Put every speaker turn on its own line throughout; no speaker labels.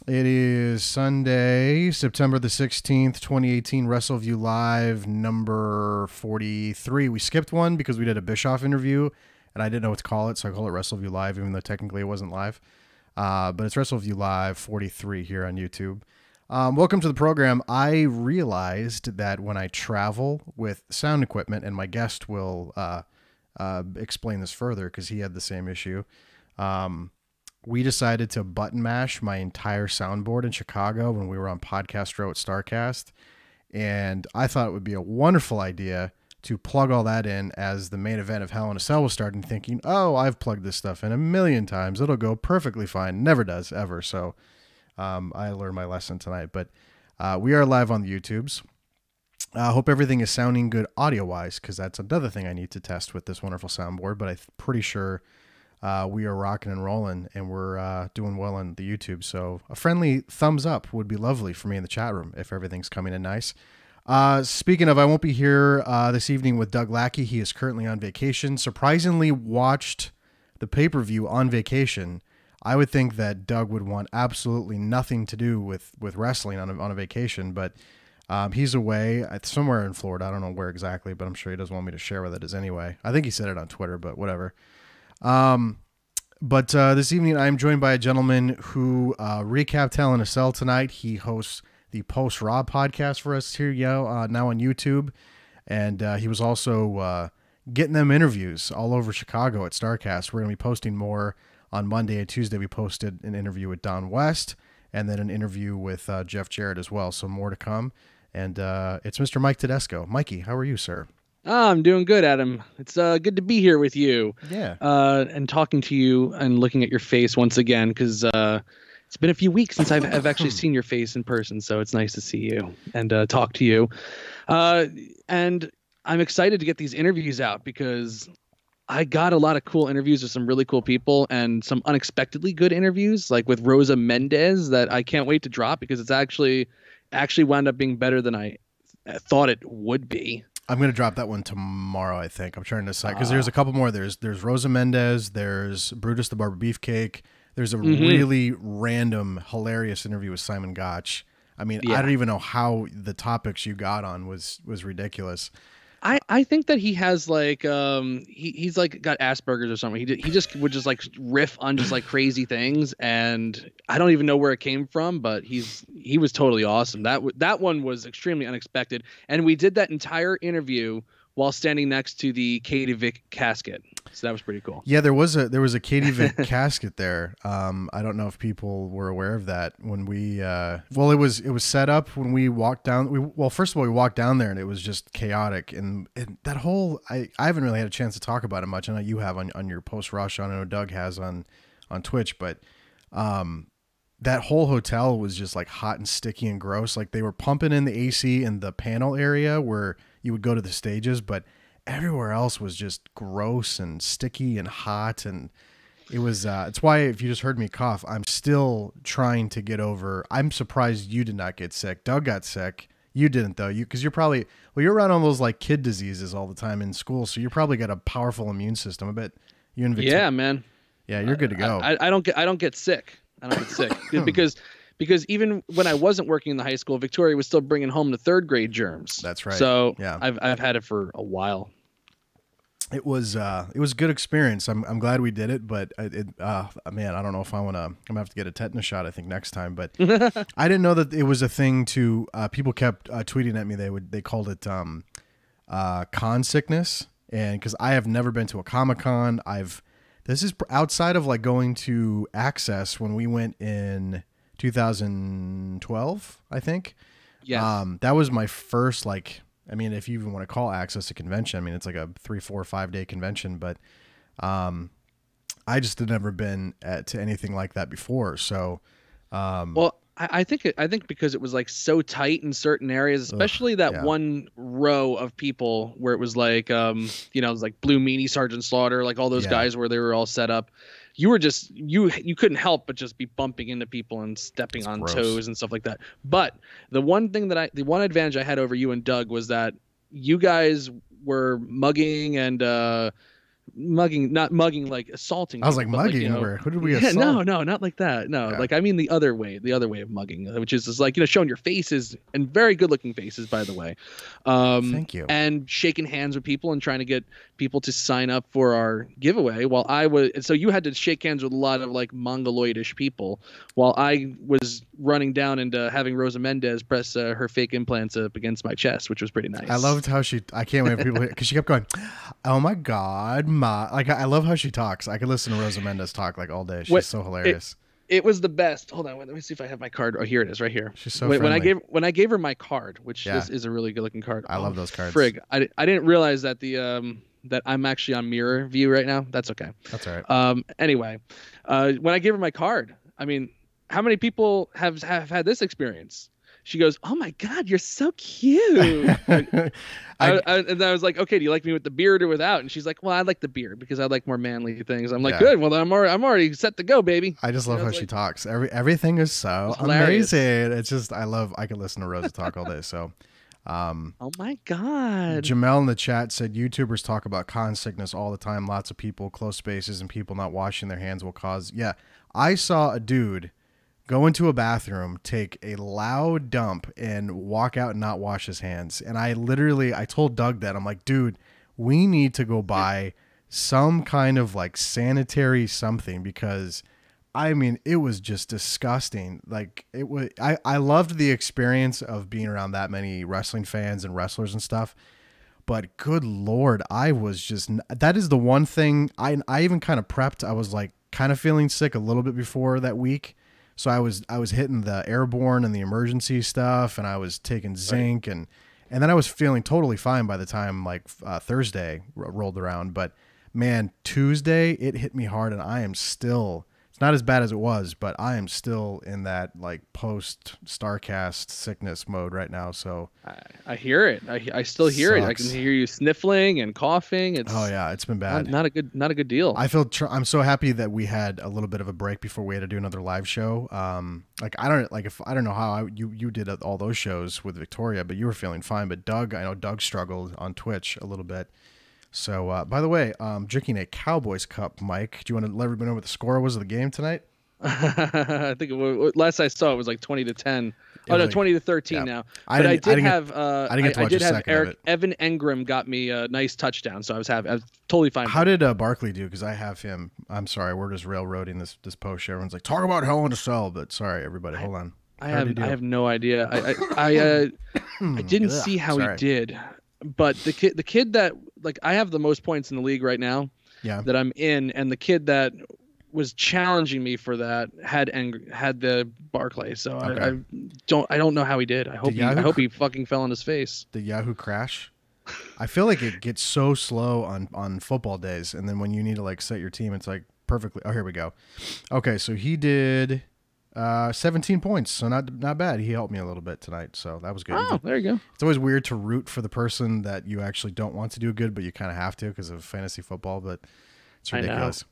It is Sunday, September the 16th, 2018, Wrestleview Live number 43. We skipped one because we did a Bischoff interview, and I didn't know what to call it, so I call it Wrestleview Live, even though technically it wasn't live. But it's Wrestleview Live 43 here on YouTube. Welcome to the program. I realized that when I travel with sound equipment, and my guest will explain this further because he had the same issue, we decided to button mash my entire soundboard in Chicago when we were on Podcast Row at Starrcast. And I thought it would be a wonderful idea to plug all that in as the main event of Hell in a Cell was starting, thinking, oh, I've plugged this stuff in a million times. It'll go perfectly fine. Never does, ever. So I learned my lesson tonight. But we are live on the YouTubes. I hope everything is sounding good audio-wise, because that's another thing I need to test with this wonderful soundboard. But I'm pretty sure we are rocking and rolling, and we're doing well on the YouTube. So a friendly thumbs up would be lovely for me in the chat room if everything's coming in nice. Speaking of, I won't be here this evening with Doug Lackey. He is currently on vacation. Surprisingly watched the pay-per-view on vacation. I would think that Doug would want absolutely nothing to do with wrestling on a vacation, but he's away somewhere in Florida. I don't know where exactly, but I'm sure he doesn't want me to share what it is anyway. I think he said it on Twitter, but whatever. But this evening I'm joined by a gentleman who recapped Hell in a Cell tonight. He hosts the Post Raw podcast for us here now on YouTube, and he was also getting them interviews all over Chicago at Starrcast. We're going to be posting more on Monday and Tuesday. We posted an interview with Don West and then an interview with Jeff Jarrett as well, so more to come. And it's Mr. Mike Tedesco. Mikey, how are you, sir?
Oh, I'm doing good, Adam. It's good to be here with you.
Yeah.
And talking to you and looking at your face once again, because it's been a few weeks since I've actually seen your face in person, so it's nice to see you and talk to you. And I'm excited to get these interviews out because I got a lot of cool interviews with some really cool people and some unexpectedly good interviews, like with Rosa Mendez, that I can't wait to drop because it's actually wound up being better than I thought it would be.
I'm going to drop that one tomorrow, I think. I'm trying to decide because there's a couple more. There's Rosa Mendez. There's Brutus the Barber Beefcake. There's a really random, hilarious interview with Simon Gotch. I mean, I don't even know how the topics you got on was ridiculous.
I think that he has like he's like got Asperger's or something. He just would just like riff on just like crazy things, and I don't even know where it came from, but he was totally awesome. That one was extremely unexpected, and we did that entire interview while standing next to the Katie Vick casket. So that was pretty cool.
Yeah, there was a Katie Vick casket there. I don't know if people were aware of that when we well, it was set up when we walked down. First of all, we walked down there and it was just chaotic, and that whole I haven't really had a chance to talk about it much. I know you have on your post rush. I know Doug has on Twitch, but that whole hotel was just like hot and sticky and gross. Like they were pumping in the AC in the panel area where you would go to the stages, but everywhere else was just gross and sticky and hot. And it was, it's why if you just heard me cough, I'm still trying to get over. I'm surprised you did not get sick. Doug got sick. You didn't though. Cause you're probably, you're around all those like kid diseases all the time in school. So you're probably got a powerful immune system. I bet you and Victoria.
Yeah, man.
Yeah. You're good to go.
I don't get sick. I don't get sick because even when I wasn't working in the high school, Victoria was still bringing home the third grade germs.
That's right.
So
yeah,
I've had it for a while.
It was a good experience. I'm glad we did it, but man, I don't know if I'm gonna have to get a tetanus shot, I think, next time. But I didn't know that it was a thing to people kept tweeting at me. They called it con sickness, and because I have never been to a Comic-Con, this is outside of like going to Access when we went in 2012, I think.
Yes.
That was my first, like, I mean, if you even want to call Access a convention, I mean, it's like a 3, 4, 5 day convention, but I just had never been to anything like that before. So,
well, I think because it was like so tight in certain areas, especially one row of people where it was like, it was like Blue Meanie, Sergeant Slaughter, like all those guys where they were all set up. You were just, you couldn't help but just be bumping into people and stepping on toes and stuff like that. But the one advantage I had over you and Doug was that you guys were mugging and Mugging, not mugging like assaulting.
I was like,
people,
mugging?
Like,
Who did we
yeah,
assault?
no, not like that. No, like I mean the other way of mugging, which is just like, showing your faces, and very good looking faces, by the way.
Thank you.
And shaking hands with people and trying to get people to sign up for our giveaway. While I was, so you had to shake hands with a lot of like mongoloidish people, while I was running down and having Rosa Mendez press her fake implants up against my chest, which was pretty nice.
I loved how I can't wait for people, because she kept going, oh my God, like, I love how she talks. I could listen to Rosa Mendez talk like all day. She's so hilarious.
It was the best. Hold on, let me see if I have my card. Oh, here it is, right here.
She's so
when
friendly.
when I gave her my card, which this is a really good looking card.
I love those cards.
Frig, I didn't realize that that I'm actually on mirror view right now. That's okay.
That's all right.
Anyway, when I gave her my card, I mean, how many people have had this experience? She goes, "Oh my God, you're so cute." And I was like, "Okay, do you like me with the beard or without?" And she's like, "Well, I like the beard because I like more manly things." I'm like, "Good. Well, I'm already set to go, baby."
I just love how she talks. Everything is so amazing. It's just I could listen to Rosa talk all day. So,
oh my God.
Jamel in the chat said YouTubers talk about con sickness all the time. Lots of people, close spaces, and people not washing their hands will cause. Yeah, I saw a dude go into a bathroom, take a loud dump, and walk out and not wash his hands. And I told Doug that. I'm like, dude, we need to go buy some kind of like sanitary something, because I mean, it was just disgusting. Like I loved the experience of being around that many wrestling fans and wrestlers and stuff. But good Lord, that is the one thing I even kind of prepped. I was like kind of feeling sick a little bit before that week. So I was hitting the airborne and the emergency stuff, and I was taking zinc, and then I was feeling totally fine by the time like Thursday rolled around. But man, Tuesday it hit me hard, and I am still. It's not as bad as it was, but I am still in that like post Starrcast sickness mode right now. So
I hear it. I still hear it. I can hear you sniffling and coughing.
It's been bad.
Not a good deal.
I'm so happy that we had a little bit of a break before we had to do another live show. I don't know how you did all those shows with Victoria, but you were feeling fine. But I know Doug struggled on Twitch a little bit. So, by the way, drinking a Cowboys cup, Mike. Do you want to let everybody know what the score was of the game tonight?
I think last I saw it was like 20-10. Oh no, 20-13 now. But I did have Evan Engram got me a nice touchdown, so I was totally fine.
How did Barkley do? Because I have him. I'm sorry, we're just railroading this post. Everyone's like, talk about Hell in a Cell, but sorry, everybody, hold on.
I have no idea. I didn't see how he did. But the kid that, like, I have the most points in the league right now that I'm in, and the kid that was challenging me for that had the Barclay. So I don't know how he did. I hope he fucking fell on his face.
The Yahoo crash. I feel like it gets so slow on football days, and then when you need to like set your team, it's like perfectly. Oh, here we go. Okay, so he did 17 points, so not bad. He helped me a little bit tonight, so that was good.
Oh, there you go.
It's always weird to root for the person that you actually don't want to do good, but you kind of have to because of fantasy football, but it's ridiculous.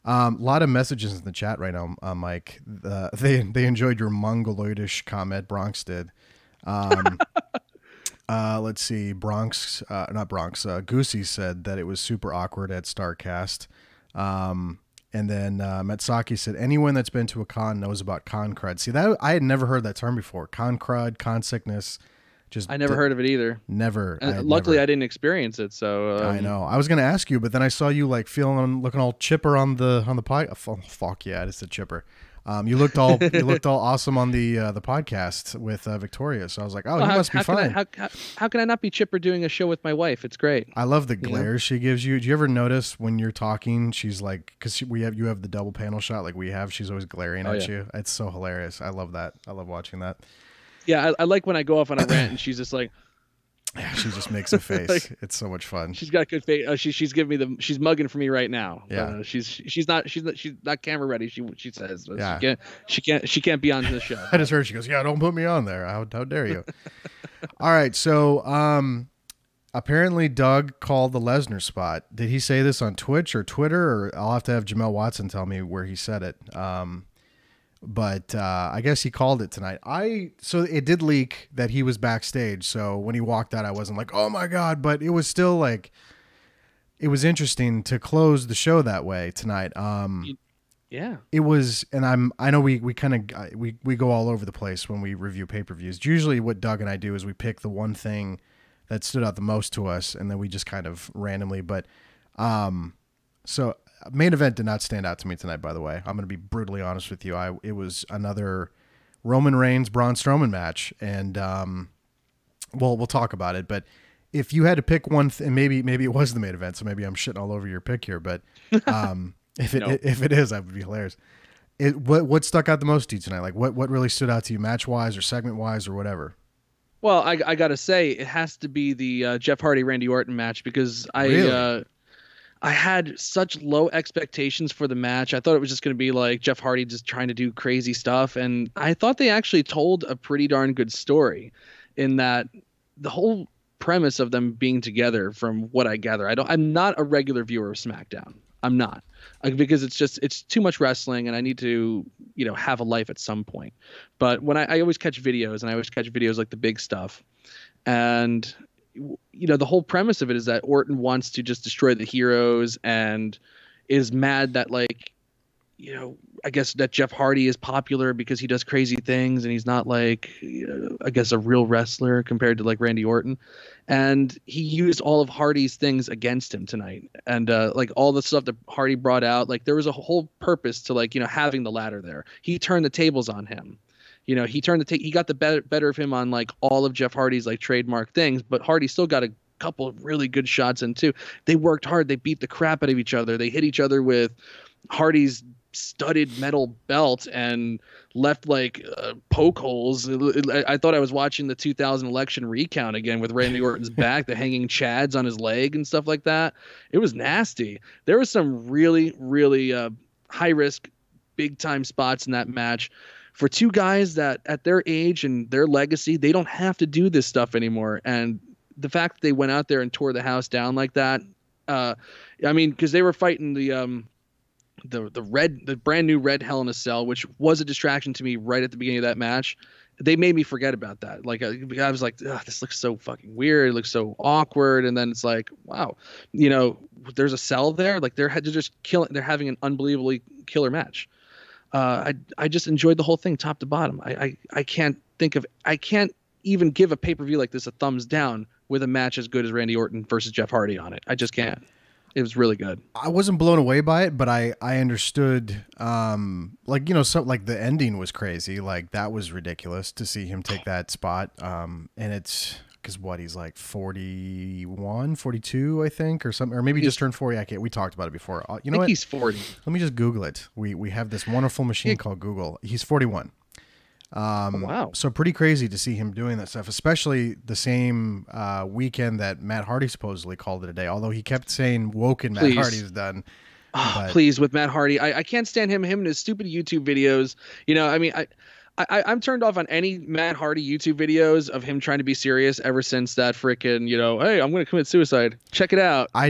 A lot of messages in the chat right now, Mike. They enjoyed your mongoloidish comment. Bronx did. Let's see. Goosey said that it was super awkward at Starrcast. And then Matsaki said, anyone that's been to a con knows about con crud. See, that I had never heard that term before. Con crud, con sickness.
I never heard of it either.
Never.
Luckily, I didn't experience it. So
I know. I was going to ask you, but then I saw you like looking all chipper on the pie. Oh, fuck yeah, it's a chipper. You looked all awesome on the podcast with Victoria. So I was like, oh, you must be fine.
How can I not be chipper doing a show with my wife? It's great.
I love the glares she gives you. Do you ever notice when you're talking, she's like, because you have the double panel shot like we have. She's always glaring at you. It's so hilarious. I love that. I love watching that.
Yeah, I like when I go off on a rant and she's just like.
Yeah, she just makes a face. Like, it's so much fun.
She's got a good face. She's giving me she's mugging for me right now.
Yeah.
She's not camera ready. She says. Yeah. She can't be on the show.
I just heard she goes, yeah, don't put me on there. How dare you? All right. So apparently Doug called the Lesnar spot. Did he say this on Twitch or Twitter? Or I'll have to have Jamel Watson tell me where he said it. But I guess he called it tonight. So it did leak that he was backstage. So when he walked out, I wasn't like, oh my God, but it was still like, it was interesting to close the show that way tonight.
Yeah.
It was, and I know we kind of we go all over the place when we review pay-per-views. Usually what Doug and I do is we pick the one thing that stood out the most to us, and then we just kind of randomly. But so main event did not stand out to me tonight, by the way. I'm going to be brutally honest with you. It was another Roman Reigns Braun Strowman match, and we'll talk about it. But if you had to pick one, and maybe it was the main event, so maybe I'm shitting all over your pick here, but if it is, that would be hilarious. What stuck out the most to you tonight? Like what really stood out to you, match wise or segment wise or whatever?
Well, I gotta say it has to be the Jeff Hardy Randy Orton match, because I had such low expectations for the match. I thought it was just going to be like Jeff Hardy just trying to do crazy stuff, and I thought they actually told a pretty darn good story in that the whole premise of them being together, from what I gather. I'm not a regular viewer of SmackDown. I'm not, because it's too much wrestling, and I need to, have a life at some point. But when I always catch videos, and I always catch videos like the big stuff, and the whole premise of it is that Orton wants to just destroy the heroes and is mad that, like, I guess that Jeff Hardy is popular because he does crazy things and he's not like, I guess, a real wrestler compared to like Randy Orton. And he used all of Hardy's things against him tonight. And like all the stuff that Hardy brought out, like there was a whole purpose to, like, having the ladder there. He turned the tables on him. He got the better of him on like all of Jeff Hardy's like trademark things, but Hardy still got a couple of really good shots in too. They worked hard. They beat the crap out of each other. They hit each other with Hardy's studded metal belt and left like poke holes. I thought I was watching the 2000 election recount again with Randy Orton's back, the hanging chads on his leg and stuff like that. It was nasty. There was some really, really high risk, big time spots in that match for two guys that at their age and their legacy, they don't have to do this stuff anymore. And the fact that they went out there and tore the house down like that, I mean, because they were fighting the brand new red Hell in a Cell, which was a distraction to me right at the beginning of that match. They made me forget about that. Like I was like, this looks so fucking weird. It looks so awkward. And then it's like, wow, there's a cell there. Like they're just killing. They're having an unbelievably killer match. I just enjoyed the whole thing top to bottom. I can't even give a pay-per-view like this a thumbs down with a match as good as Randy Orton versus Jeff Hardy on it. I just can't. It was really good.
I wasn't blown away by it, but I understood, like, like the ending was crazy. Like that was ridiculous to see him take that spot. And it's because he's like 41, 42, I think, or something, or maybe just turned 40. We talked about it before.
I think he's 40.
Let me just Google it. We have this wonderful machine called Google. He's 41.
Wow.
So pretty crazy to see him doing that stuff, especially the same weekend that Matt Hardy supposedly called it a day, although he kept saying woken Matt Hardy's done.
Please, with Matt Hardy. I can't stand him and his stupid YouTube videos. I mean, I'm turned off on any Matt Hardy YouTube videos of him trying to be serious ever since that frickin', hey, I'm going to commit suicide. Check it out.
I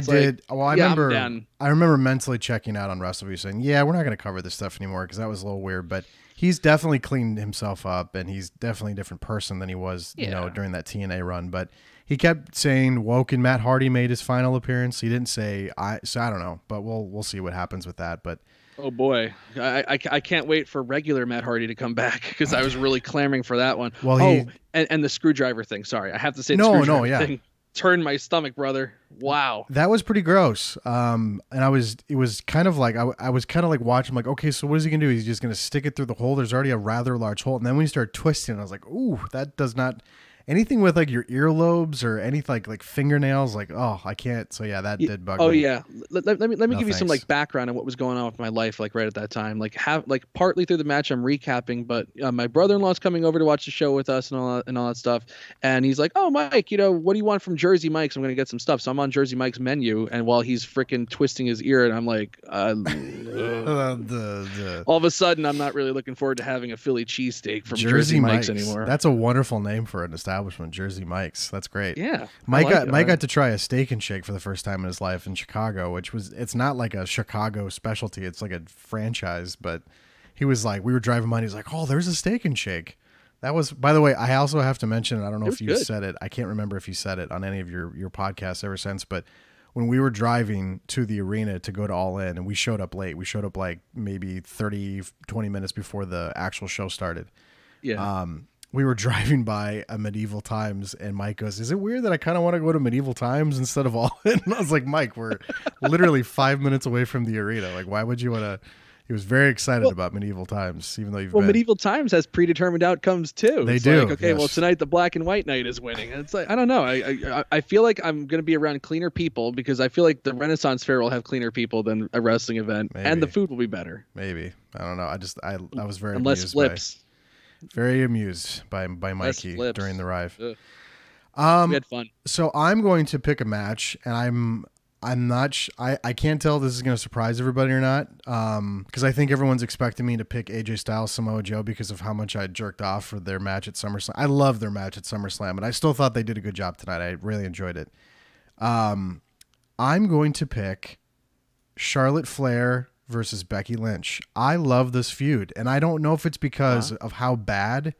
remember mentally checking out on Wrestleview saying, yeah, we're not going to cover this stuff anymore because that was a little weird, but he's definitely cleaned himself up, and he's definitely a different person than he was, during that TNA run. But he kept saying woken Matt Hardy made his final appearance. He didn't say so I don't know, but we'll see what happens with that. But
oh boy, I can't wait for regular Matt Hardy to come back because I was really clamoring for that one. Well, and the screwdriver thing. Sorry, I have to say the screwdriver thing. Turned my stomach, brother. Wow.
That was pretty gross. And it was kind of like, I was kind of like watching, like, okay, so what is he going to do? He's just going to stick it through the hole. There's already a rather large hole. And then when you start twisting, I was like, ooh, that does not, anything with like your earlobes or anything like fingernails, like, oh, I can't. So yeah, that did bug me.
Oh yeah. Let me give you some like background on what was going on with my life, like right at that time. Like partly through the match, I'm recapping, but my brother-in-law's coming over to watch the show with us and all that stuff. And he's like, oh, Mike, what do you want from Jersey Mike's? I'm going to get some stuff. So I'm on Jersey Mike's menu. And while he's freaking twisting his ear, and I'm like, all of a sudden, I'm not really looking forward to having a Philly cheesesteak from Jersey Mike's anymore.
That's a wonderful name for an establishment, Jersey Mike's. That's great.
Yeah.
Mike got to try a steak and shake for the first time in his life in Chicago, it's not like a Chicago specialty. It's like a franchise, but he was like, we were driving by and he's like, oh, there's a steak and shake. That was, by the way, I also have to mention, I don't know if you said it. I can't remember if you said it on any of your podcasts ever since, but when we were driving to the arena to go to All In, and we showed up late. We showed up like maybe 30, 20 minutes before the actual show started.
Yeah.
We were driving by a Medieval Times, and Mike goes, "Is it weird that I kind of want to go to Medieval Times instead of All In?" And I was like, "Mike, we're literally 5 minutes away from the arena. Like, why would you want to?" He was very excited about Medieval Times, even though you've been.
Medieval Times has predetermined outcomes too.
They
it's
do.
Like, okay,
yes.
well, tonight the black and white knight is winning. And it's like, I don't know. I feel like I'm going to be around cleaner people, because I feel like the Renaissance Fair will have cleaner people than a wrestling event, and the food will be better.
Maybe. I don't know. I was very
less flips.
Very amused by Mikey during the ride.
We had fun.
So I'm going to pick a match, and I'm not. I can't tell if this is going to surprise everybody or not. Because I think everyone's expecting me to pick AJ Styles, Samoa Joe, because of how much I jerked off for their match at SummerSlam. I love their match at SummerSlam, and I still thought they did a good job tonight. I really enjoyed it. I'm going to pick Charlotte Flair versus Becky Lynch. I love this feud, and I don't know if it's because of how bad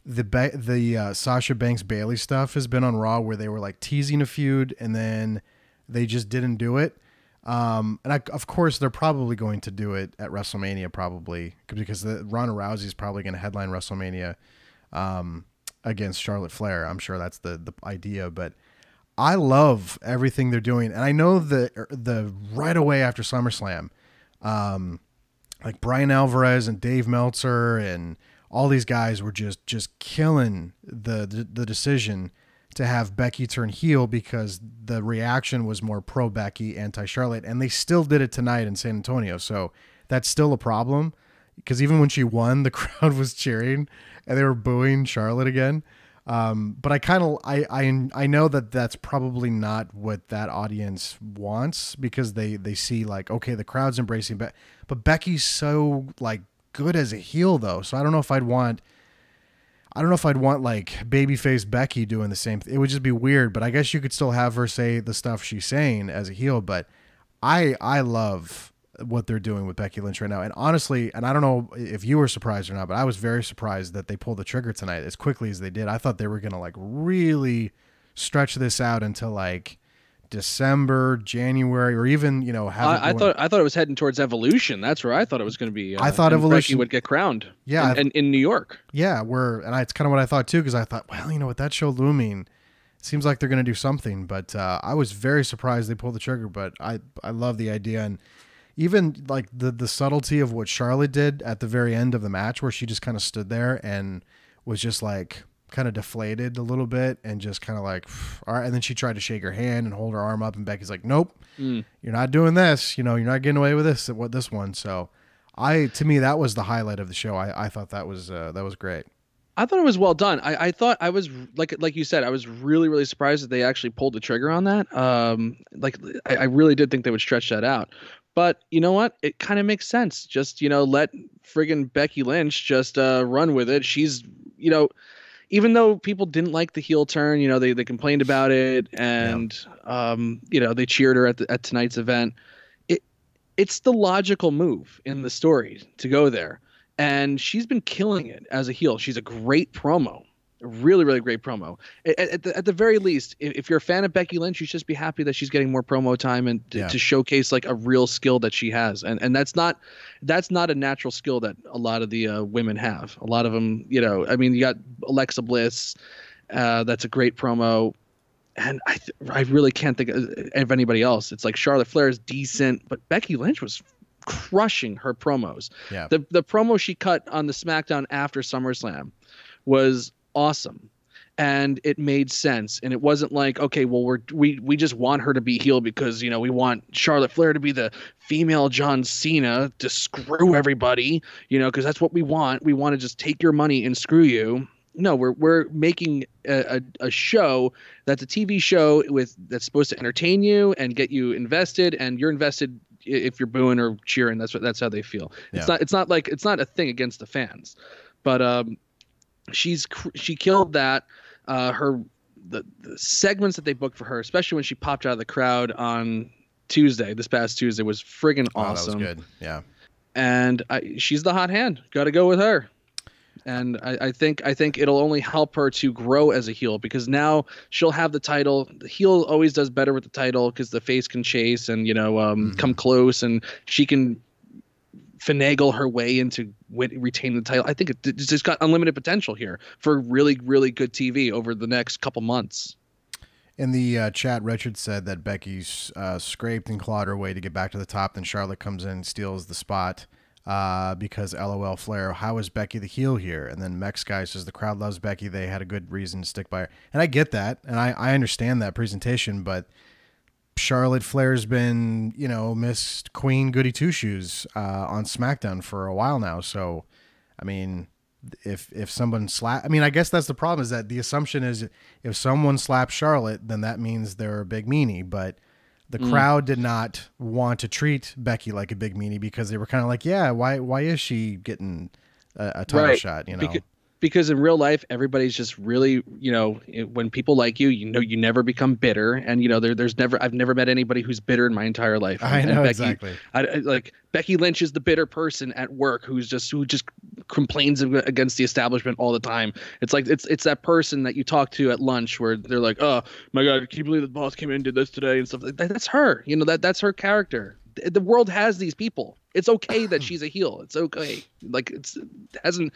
the Sasha Banks Bayley stuff has been on Raw, where they were like teasing a feud and then they just didn't do it. Of course, they're probably going to do it at WrestleMania, probably because Ronda Rousey is probably going to headline WrestleMania against Charlotte Flair. I'm sure that's the idea, but I love everything they're doing, and I know the right away after SummerSlam. Like Brian Alvarez and Dave Meltzer and all these guys were just killing the decision to have Becky turn heel, because the reaction was more pro Becky, anti Charlotte, and they still did it tonight in San Antonio. So that's still a problem, because even when she won, the crowd was cheering and they were booing Charlotte again. But I know that that's probably not what that audience wants, because they see like, okay, the crowd's embracing, but Becky's so like good as a heel though. So I don't know if I'd want like babyface Becky doing the same thing. It would just be weird, but I guess you could still have her say the stuff she's saying as a heel. But I love what they're doing with Becky Lynch right now. And honestly, and I don't know if you were surprised or not, but I was very surprised that they pulled the trigger tonight as quickly as they did. I thought they were going to like really stretch this out until like December, January, or even, have
I thought it was heading towards Evolution. That's where I thought it was going to be.
I thought Evolution
Becky would get crowned.
Yeah.
In New York.
Yeah. It's kind of what I thought too. Cause I thought, well, with that show looming, it seems like they're going to do something, but I was very surprised they pulled the trigger, but I love the idea. And even like the subtlety of what Charlotte did at the very end of the match, where she just kind of stood there and was just like kind of deflated a little bit and just kind of like, all right. And then she tried to shake her hand and hold her arm up, and Becky's like, nope, you're not doing this. You're not getting away with this one. So to me, that was the highlight of the show. I thought that was great.
I thought it was well done. I thought I was like you said, I was really, really surprised that they actually pulled the trigger on that. I really did think they would stretch that out. But you know what? It kind of makes sense. Just, let friggin' Becky Lynch just run with it. She's, even though people didn't like the heel turn, they complained about it, and they cheered her at tonight's event. It's the logical move in the story to go there. And she's been killing it as a heel. She's a great promo. A really, really great promo. At the very least, if you're a fan of Becky Lynch, you should just be happy that she's getting more promo time and to showcase like a real skill that she has. And that's not a natural skill that a lot of the women have. A lot of them, you got Alexa Bliss. That's a great promo. And I really can't think of anybody else. It's like Charlotte Flair is decent, but Becky Lynch was crushing her promos.
Yeah.
The promo she cut on the SmackDown after SummerSlam was awesome, and it made sense. And it wasn't like, okay, well, we just want her to be heel because we want Charlotte Flair to be the female John Cena to screw everybody, because that's what we want. We want to just take your money and screw you. No, we're making a show that's a TV show that's supposed to entertain you and get you invested, and you're invested if you're booing or cheering. That's how they feel. Yeah. It's not a thing against the fans, but she killed that. The segments that they booked for her, especially when she popped out of the crowd on this past Tuesday, was friggin' awesome.
That was good. Yeah.
And she's the hot hand. Got to go with her. And I think it'll only help her to grow as a heel, because now she'll have the title. The heel always does better with the title because the face can chase and come close, and she can finagle her way into retaining the title. I think it's just got unlimited potential here for really, really good TV over the next couple months.
In the chat, Richard said that Becky's scraped and clawed her way to get back to the top. Then Charlotte comes in and steals the spot because LOL Flair, how is Becky the heel here? And then Mex Guy says the crowd loves Becky. They had a good reason to stick by her. And I get that. And I understand that presentation. But Charlotte Flair's been, Miss Queen Goody Two-Shoes on SmackDown for a while now. So, I mean, if someone I guess that's the problem, is that the assumption is if someone slaps Charlotte, then that means they're a big meanie. But the crowd did not want to treat Becky like a big meanie because they were kind of like, yeah, why is she getting a title shot?
Because in real life, everybody's just really, when people like you, you never become bitter. And, I've never met anybody who's bitter in my entire life.
I know, Becky, exactly.
Like Becky Lynch is the bitter person at work who just complains against the establishment all the time. It's like, it's that person that you talk to at lunch where they're like, oh my God, can you believe the boss came in and did this today and stuff like that? That's her, that's her character. The world has these people. It's okay that she's a heel. It's okay. Like hasn't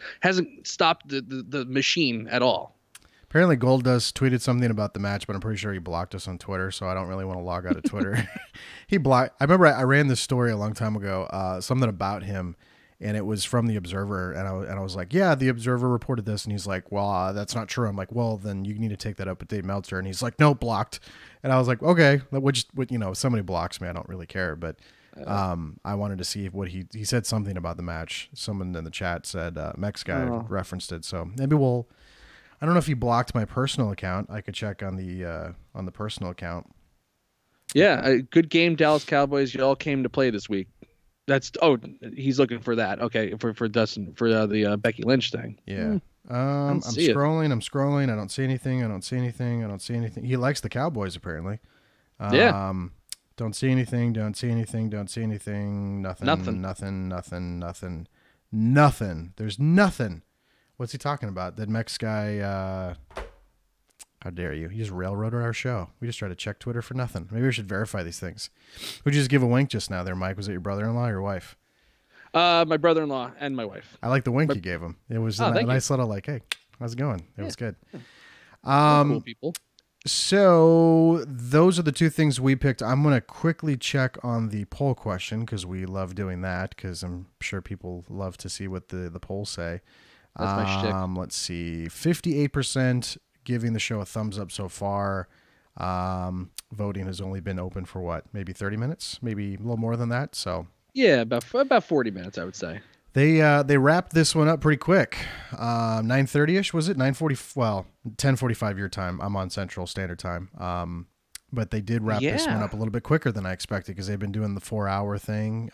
stopped the machine at all.
Apparently Goldust tweeted something about the match, but I'm pretty sure he blocked us on Twitter, so I don't really want to log out of Twitter. I remember I ran this story a long time ago, something about him, and it was from the Observer, and I was like, yeah, the Observer reported this, and he's like, well, that's not true. I'm like, well, then you need to take that up with Dave Meltzer, and he's like, no, blocked. And I was like, okay, which if somebody blocks me, I don't really care, but I wanted to see what he said something about the match. Someone in the chat said Mex Guy referenced it, so maybe I don't know if he blocked my personal account. I could check on the personal account.
Yeah, a good game, Dallas Cowboys. You all came to play this week. He's looking for that. Okay, for Dustin, for the Becky Lynch thing.
Yeah. I'm scrolling. I don't see anything. He likes the Cowboys apparently.
Yeah.
Don't see anything. Nothing. There's nothing. What's he talking about? That Mex Guy, how dare you? He just railroaded our show. We just tried to check Twitter for nothing. Maybe we should verify these things. Would you just give a wink just now there, Mike? Was it your brother-in-law or your wife?
My brother-in-law and my wife.
I like the wink you gave him. It was a nice little like, hey, how's it going? It was good.
Cool people.
So those are the two things we picked. I'm going to quickly check on the poll question because we love doing that because I'm sure people love to see what the polls say.
That's my shtick.
Let's see. 58% giving the show a thumbs up so far. Voting has only been open for what? Maybe 30 minutes? Maybe a little more than that. So
yeah, about 40 minutes, I would say.
They wrapped this one up pretty quick. 9:30ish was it? 9:40. Well, 10:45 your time. I'm on Central Standard Time. But they did wrap this one up a little bit quicker than I expected because they've been doing the 4-hour thing.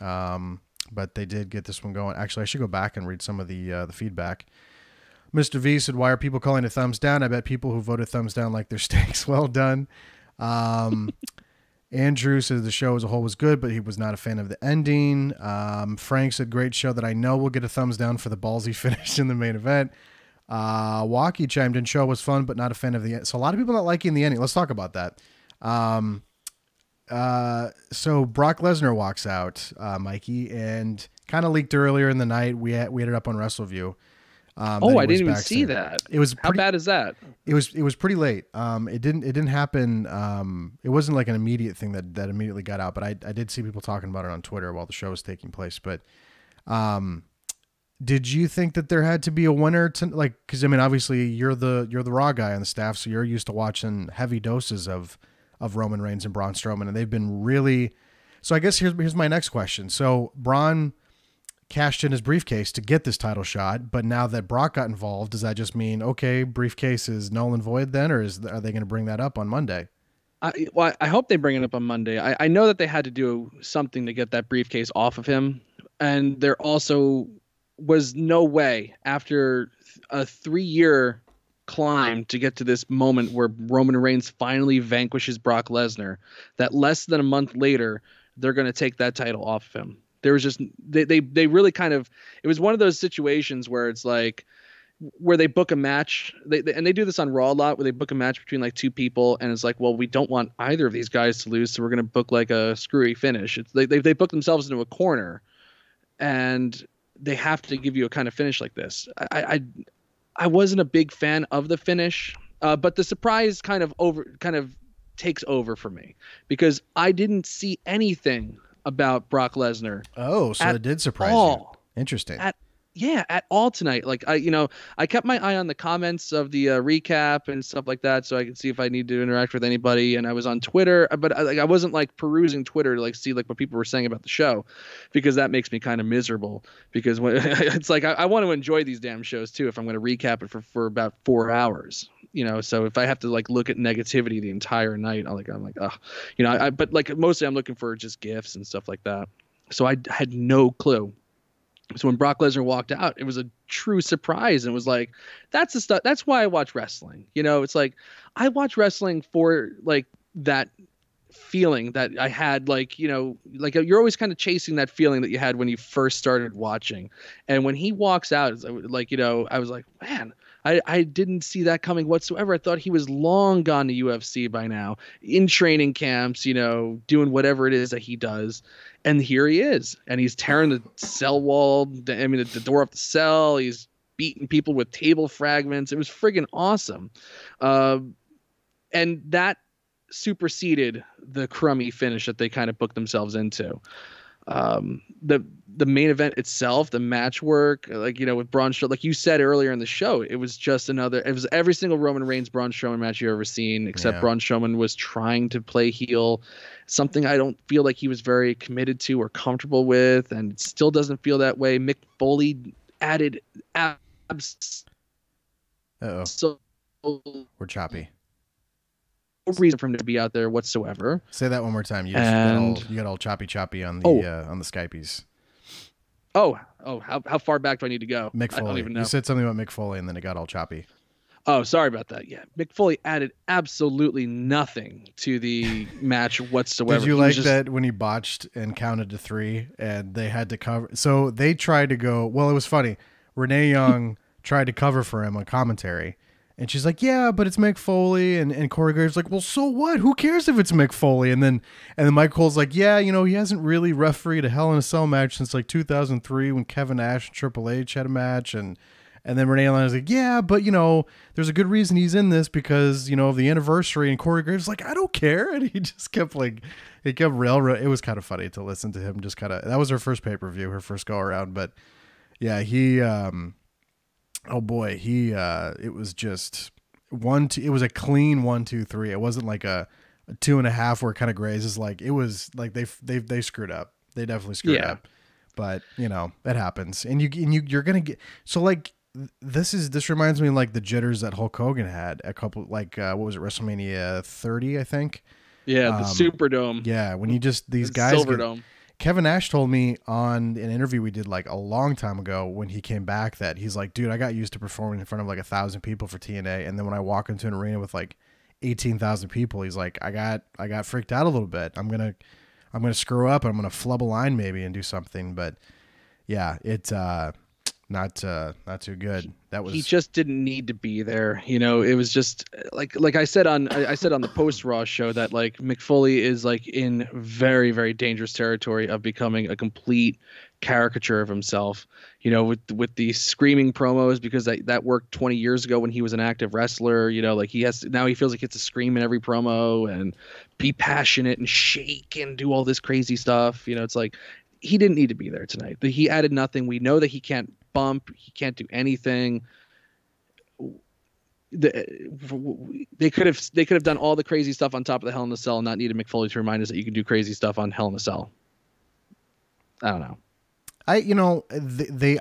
But they did get this one going. Actually, I should go back and read some of the feedback. Mr. V said, "Why are people calling it thumbs down?" I bet people who voted thumbs down like their steaks well done. Andrew says the show as a whole was good, but he was not a fan of the ending. Frank said, great show that I know will get a thumbs down for the ballsy finish in the main event. Walkie chimed in, show was fun, but not a fan of the end. So a lot of people not liking the ending. Let's talk about that. So Brock Lesnar walks out, Mikey, and kind of leaked earlier in the night. We had it up on Wrestleview.
I didn't even see that.
It was
how bad is that?
It was pretty late. It didn't happen. It wasn't like an immediate thing that immediately got out, but I did see people talking about it on Twitter while the show was taking place. But did you think that there had to be a winner to because I mean obviously you're the Raw guy on the staff, so you're used to watching heavy doses of Roman Reigns and Braun Strowman, and they've been really. So I guess here's my next question. So Braun cashed in his briefcase to get this title shot, but now that Brock got involved, does that just mean, okay, briefcase is null and void then, or are they going to bring that up on Monday?
I hope they bring it up on Monday. I know that they had to do something to get that briefcase off of him, and there also was no way after a 3-year climb to get to this moment where Roman Reigns finally vanquishes Brock Lesnar that less than a month later, they're going to take that title off of him. There was just they really kind of, it was one of those situations where it's like where they book a match, and they do this on Raw a lot, where they book a match between like two people, and it's like, well, we don't want either of these guys to lose, so we're gonna book like a screwy finish. It's they book themselves into a corner, and they have to give you a kind of finish like this. I wasn't a big fan of the finish, but the surprise kind of takes over for me, because I didn't see anything about Brock Lesnar.
Oh, so it did surprise you. Interesting.
At all tonight. Like I kept my eye on the comments of the recap and stuff like that, so I could see if I need to interact with anybody. And I was on Twitter, but I wasn't like perusing Twitter to like see like what people were saying about the show, because that makes me kind of miserable. Because when it's like I want to enjoy these damn shows too. If I'm going to recap it for about 4 hours, so if I have to like look at negativity the entire night, I'm like, oh, but like mostly I'm looking for just GIFs and stuff like that. So I had no clue. So when Brock Lesnar walked out, it was a true surprise. And it was like, that's the stuff. That's why I watch wrestling. It's like, I watch wrestling for like that feeling that I had, like, like you're always kind of chasing that feeling that you had when you first started watching. And when he walks out, it's like, I was like, man, I didn't see that coming whatsoever. I thought he was long gone to UFC by now, in training camps, doing whatever it is that he does. And here he is, and he's tearing the cell wall. The door off the cell. He's beating people with table fragments. It was friggin' awesome. And that superseded the crummy finish that they kind of booked themselves into. The main event itself, the match work, like, with Braun Strowman, like you said earlier in the show, it was every single Roman Reigns Braun Strowman match you've ever seen, except Braun Strowman was trying to play heel, something I don't feel like he was very committed to or comfortable with, and it still doesn't feel that way. Mick Foley added so
we're choppy.
No reason for him to be out there whatsoever.
Say that one more time. You got all choppy on the on the Skypies.
How far back do I need to go?
Mick Foley.
I don't even know.
You said something about Mick Foley, and then it got all choppy.
Oh, sorry about that. Yeah, Mick Foley added absolutely nothing to the match whatsoever.
Did you like that when he botched and counted to 3, and they had to cover? So they tried to go. Well, it was funny. Renee Young tried to cover for him on commentary, and she's like, "Yeah, but it's Mick Foley," and Corey Graves like, "Well, so what? Who cares if it's Mick Foley?" And then Mike Cole's like, "Yeah, he hasn't really refereed a Hell in a Cell match since like 2003 when Kevin Nash and Triple H had a match." And then Renee Young was like, "Yeah, but there's a good reason he's in this because of the anniversary." And Corey Graves like, "I don't care," and he just kept railroad. It was kind of funny to listen to him. Just kind of, that was her first pay-per-view, her first go around, but yeah, he. Oh boy, it was just it was a clean 1, 2, 3. It wasn't like a 2.5 where it kind of grazes. Like it was like they screwed up. They definitely screwed up. But it happens. And you're gonna get, so like this reminds me of like the jitters that Hulk Hogan had a couple, like what was it, WrestleMania 30, I think.
Yeah, the Superdome.
Yeah, when you just these guys
Silverdome.
Kevin Nash told me on an interview we did like a long time ago when he came back that he's like, dude, I got used to performing in front of like 1,000 people for TNA, and then when I walk into an arena with like 18,000 people, he's like, I got freaked out a little bit. I'm gonna screw up. I'm gonna flub a line maybe and do something. But yeah, it's not too good. He just didn't need to be there. It was just like I said on the post Raw show that like Mick Foley is like in very, very dangerous territory of becoming a complete caricature of himself. With the screaming promos, because that worked 20 years ago when he was an active wrestler. Like he feels like he has to scream in every promo and be passionate and shake and do all this crazy stuff. It's like he didn't need to be there tonight. He added nothing. We know that he can't bump, he can't do anything. They could have done all the crazy stuff on top of the Hell in a Cell and not needed Mick Foley to remind us that you can do crazy stuff on Hell in a Cell. I don't know. I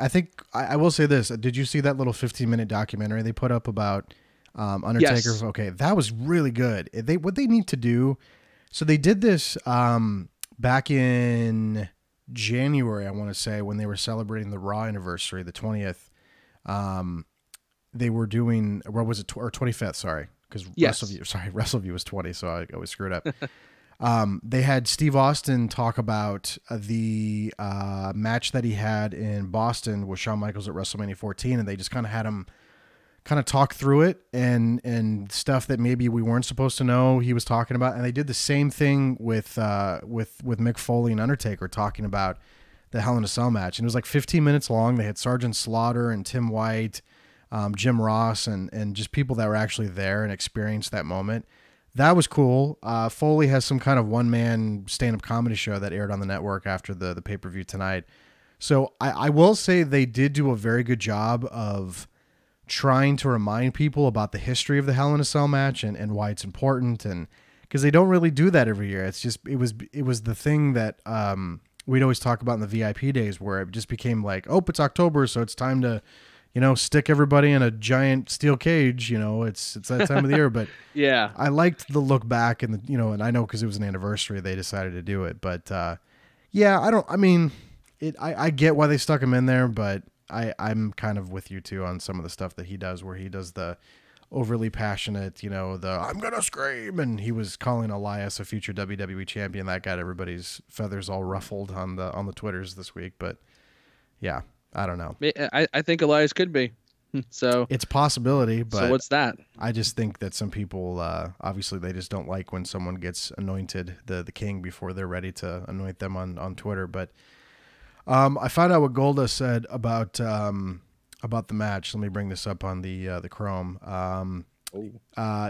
think I will say this. Did you see that little 15-minute documentary they put up about Undertaker? Yes. Okay, that was really good. What they need to do, so they did this back in January, I want to say, when they were celebrating the Raw anniversary, the 20th. They were doing, what was it, or 25th? Sorry, because Wrestleview was 20, so I always screwed up. They had Steve Austin talk about the match that he had in Boston with Shawn Michaels at WrestleMania 14, and they just kind of had him kind of talk through it and stuff that maybe we weren't supposed to know he was talking about. And they did the same thing with Mick Foley and Undertaker talking about the Hell in a Cell match. And it was like 15 minutes long. They had Sergeant Slaughter and Tim White, Jim Ross, and just people that were actually there and experienced that moment. That was cool. Foley has some kind of one-man stand-up comedy show that aired on the network after the pay-per-view tonight. So I will say they did do a very good job of trying to remind people about the history of the Hell in a Cell match and why it's important, and because they don't really do that every year. It's just it was the thing that we'd always talk about in the VIP days, where it just became like, oh, it's October, so it's time to, stick everybody in a giant steel cage. It's that time of the year. But
yeah,
I liked the look back and and I know because it was an anniversary they decided to do it. But yeah, I get why they stuck him in there, but I'm kind of with you too on some of the stuff that he does, where he does the overly passionate, I'm gonna scream, and he was calling Elias a future WWE champion. That got everybody's feathers all ruffled on the Twitters this week. But yeah, I don't know.
I think Elias could be. So
it's a possibility, but
so what's that?
I just think that some people, obviously, they just don't like when someone gets anointed the king before they're ready to anoint them on Twitter. But I found out what Golda said about the match. Let me bring this up on the Chrome.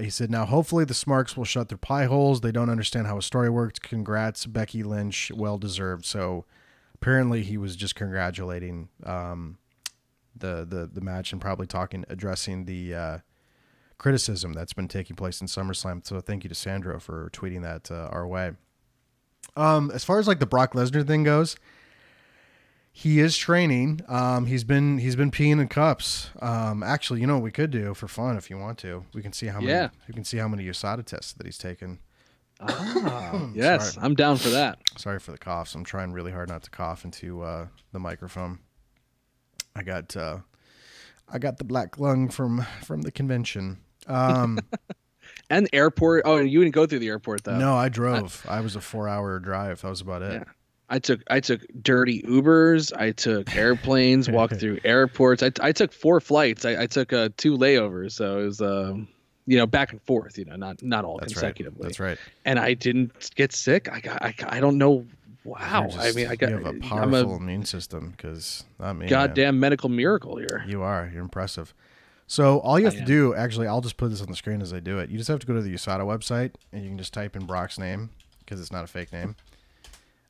He said, now hopefully the Smarks will shut their pie holes. They don't understand how a story works. Congrats, Becky Lynch. Well deserved. So apparently he was just congratulating the match and probably addressing the criticism that's been taking place in SummerSlam. So thank you to Sandro for tweeting that our way. As far as like the Brock Lesnar thing goes, he is training. He's been peeing in cups. Actually, what we could do for fun, if you want to, we can see how many. Yeah. You can see how many USADA tests that he's taken.
Yes, sorry. I'm down for that.
Sorry for the coughs. I'm trying really hard not to cough into the microphone. I got the black lung from the convention.
And the airport. Oh, you didn't go through the airport though.
No, I drove. I was a 4-hour drive. That was about it.
Yeah. I took dirty Ubers. I took airplanes. Walked through airports. I took 4 flights. I took 2 layovers. So it was back and forth. Not all
That's
consecutively.
Right. That's right.
And I didn't get sick. I don't know. Wow.
You have a powerful immune system, because not me.
Goddamn medical miracle here.
You are. You're impressive. So all you have to do, actually, I'll just put this on the screen as I do it. You just have to go to the USADA website, and you can just type in Brock's name, because it's not a fake name.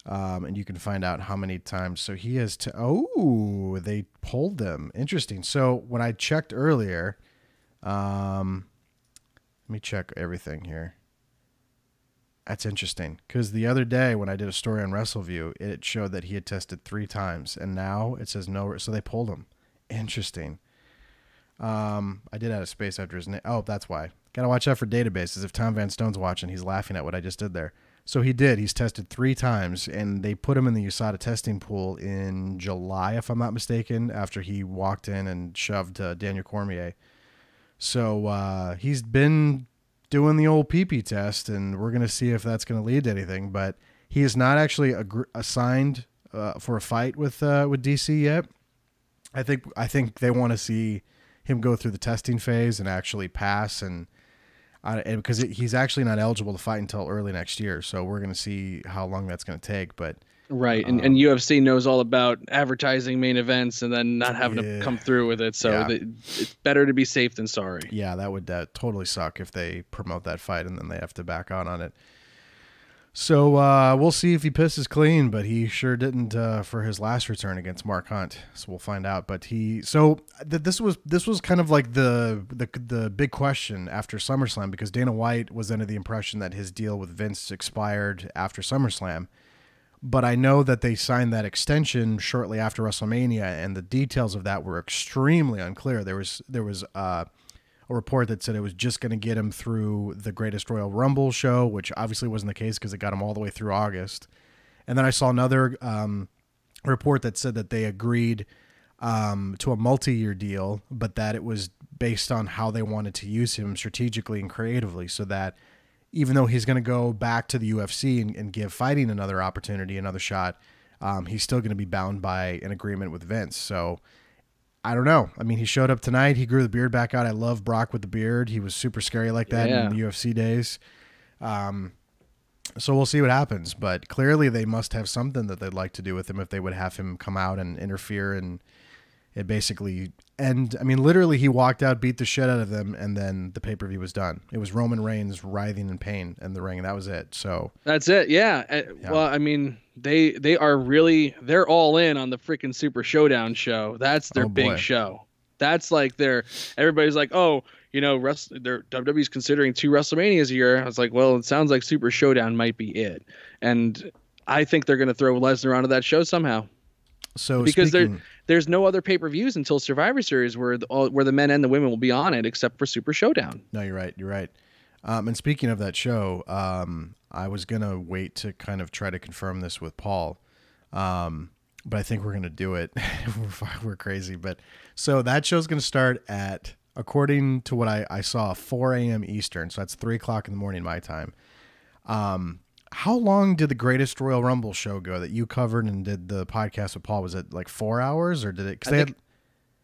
And you can find out how many times. So he has they pulled them. Interesting. So when I checked earlier, let me check everything here. That's interesting, because the other day when I did a story on Wrestleview, it showed that he had tested 3 times, and now it says no. So they pulled him. Interesting. I did add a space after his name. Oh, that's why. Got to watch out for databases. If Tom Van Stone's watching, he's laughing at what I just did there. So he did. He's tested 3 times, and they put him in the USADA testing pool in July, if I'm not mistaken, after he walked in and shoved Daniel Cormier. So he's been doing the old pee-pee test, and we're going to see if that's going to lead to anything. But he is not actually assigned for a fight with DC yet. I think they want to see him go through the testing phase and actually pass, and because he's actually not eligible to fight until early next year. So we're going to see how long that's going to take. But
right, and UFC knows all about advertising main events and then not having to come through with it. So it's better to be safe than sorry.
Yeah, that would totally suck if they promote that fight and then they have to back out on it. So we'll see if he pisses clean, but he sure didn't for his last return against Mark Hunt. So we'll find out. But this was kind of like the big question after SummerSlam, because Dana White was under the impression that his deal with Vince expired after SummerSlam. But I know that they signed that extension shortly after WrestleMania, and the details of that were extremely unclear. There was a report that said it was just going to get him through the Greatest Royal Rumble show, which obviously wasn't the case because it got him all the way through August. And then I saw another report that said that they agreed to a multi-year deal, but that it was based on how they wanted to use him strategically and creatively, so that even though he's going to go back to the UFC and give fighting another opportunity, another shot, he's still going to be bound by an agreement with Vince. So I don't know. I mean, he showed up tonight. He grew the beard back out. I love Brock with the beard. He was super scary like that in the UFC days. So we'll see what happens. But clearly they must have something that they'd like to do with him if they would have him come out and interfere and it basically end. I mean, literally he walked out, beat the shit out of them, and then the pay-per-view was done. It was Roman Reigns writhing in pain in the ring, and that was it. So
that's it. Yeah. Well, I mean, they're all in on the freaking Super Showdown show. That's their big show. That's like everybody's like, oh, WWE's considering 2 WrestleManias a year. I was like, well, it sounds like Super Showdown might be it. And I think they're going to throw Lesnar onto that show somehow.
So
because there's no other pay-per-views until Survivor Series where the men and the women will be on it except for Super Showdown.
No, you're right. And speaking of that show, I was going to wait to kind of try to confirm this with Paul. But I think we're going to do it. We're crazy. But so that show's going to start at, according to what I saw, 4 a.m. Eastern. So that's 3 o'clock in the morning, my time. How long did the Greatest Royal Rumble show go that you covered and did the podcast with Paul? Was it like 4 hours or did it?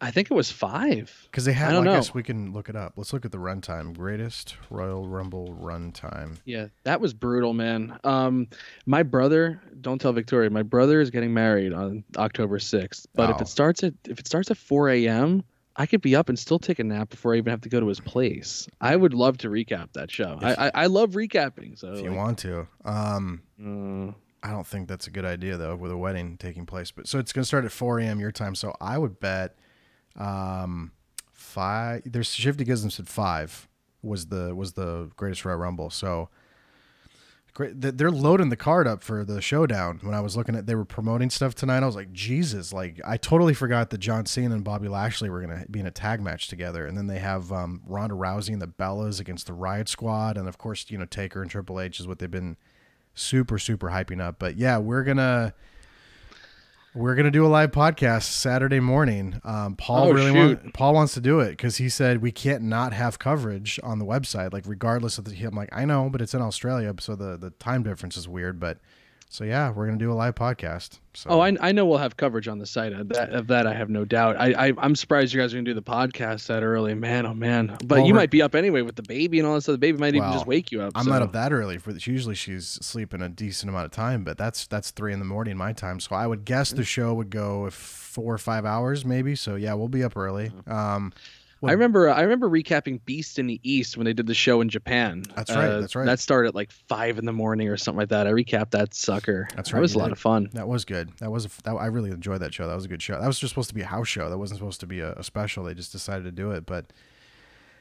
I think it was 5.
Because they had,
I don't know.
I guess we can look it up. Let's look at the runtime. Greatest Royal Rumble runtime.
Yeah, that was brutal, man. My brother, don't tell Victoria, my brother is getting married on October 6th. But if it starts at 4 a.m., I could be up and still take a nap before I even have to go to his place. I would love to recap that show. I love recapping. So
if you want to, I don't think that's a good idea though, with a wedding taking place. But so it's going to start at 4 a.m. your time. So I would bet 5. There's Shifty Gism said 5 was the Greatest Royal Rumble. So great. They're loading the card up for the showdown. When I was looking at, they were promoting stuff tonight. I was like, Jesus, like I totally forgot that John Cena and Bobby Lashley were going to be in a tag match together. And then they have Ronda Rousey and the Bellas against the Riot Squad. And of course, Taker and Triple H is what they've been super, super hyping up. But yeah, we're going to do a live podcast Saturday morning. Paul wants to do it because he said we can't not have coverage on the website, like regardless of I'm like, I know, but it's in Australia, so the time difference is weird. But so yeah, we're gonna do a live podcast. So.
I know we'll have coverage on the site of that. I have no doubt. I'm surprised you guys are gonna do the podcast that early, man. Oh man, but you might be up anyway with the baby and all that stuff. The baby might even just wake you up.
I'm not up that early. Usually she's sleeping a decent amount of time, but that's 3 in the morning my time. So I would guess the show would go 4 or 5 hours maybe. So yeah, we'll be up early.
I remember recapping Beast in the East when they did the show in Japan.
That's right.
That started at like 5 in the morning or something like that. I recapped that sucker.
That's right.
That was a lot of fun.
That was good. I really enjoyed that show. That was a good show. That was just supposed to be a house show. That wasn't supposed to be a special. They just decided to do it. But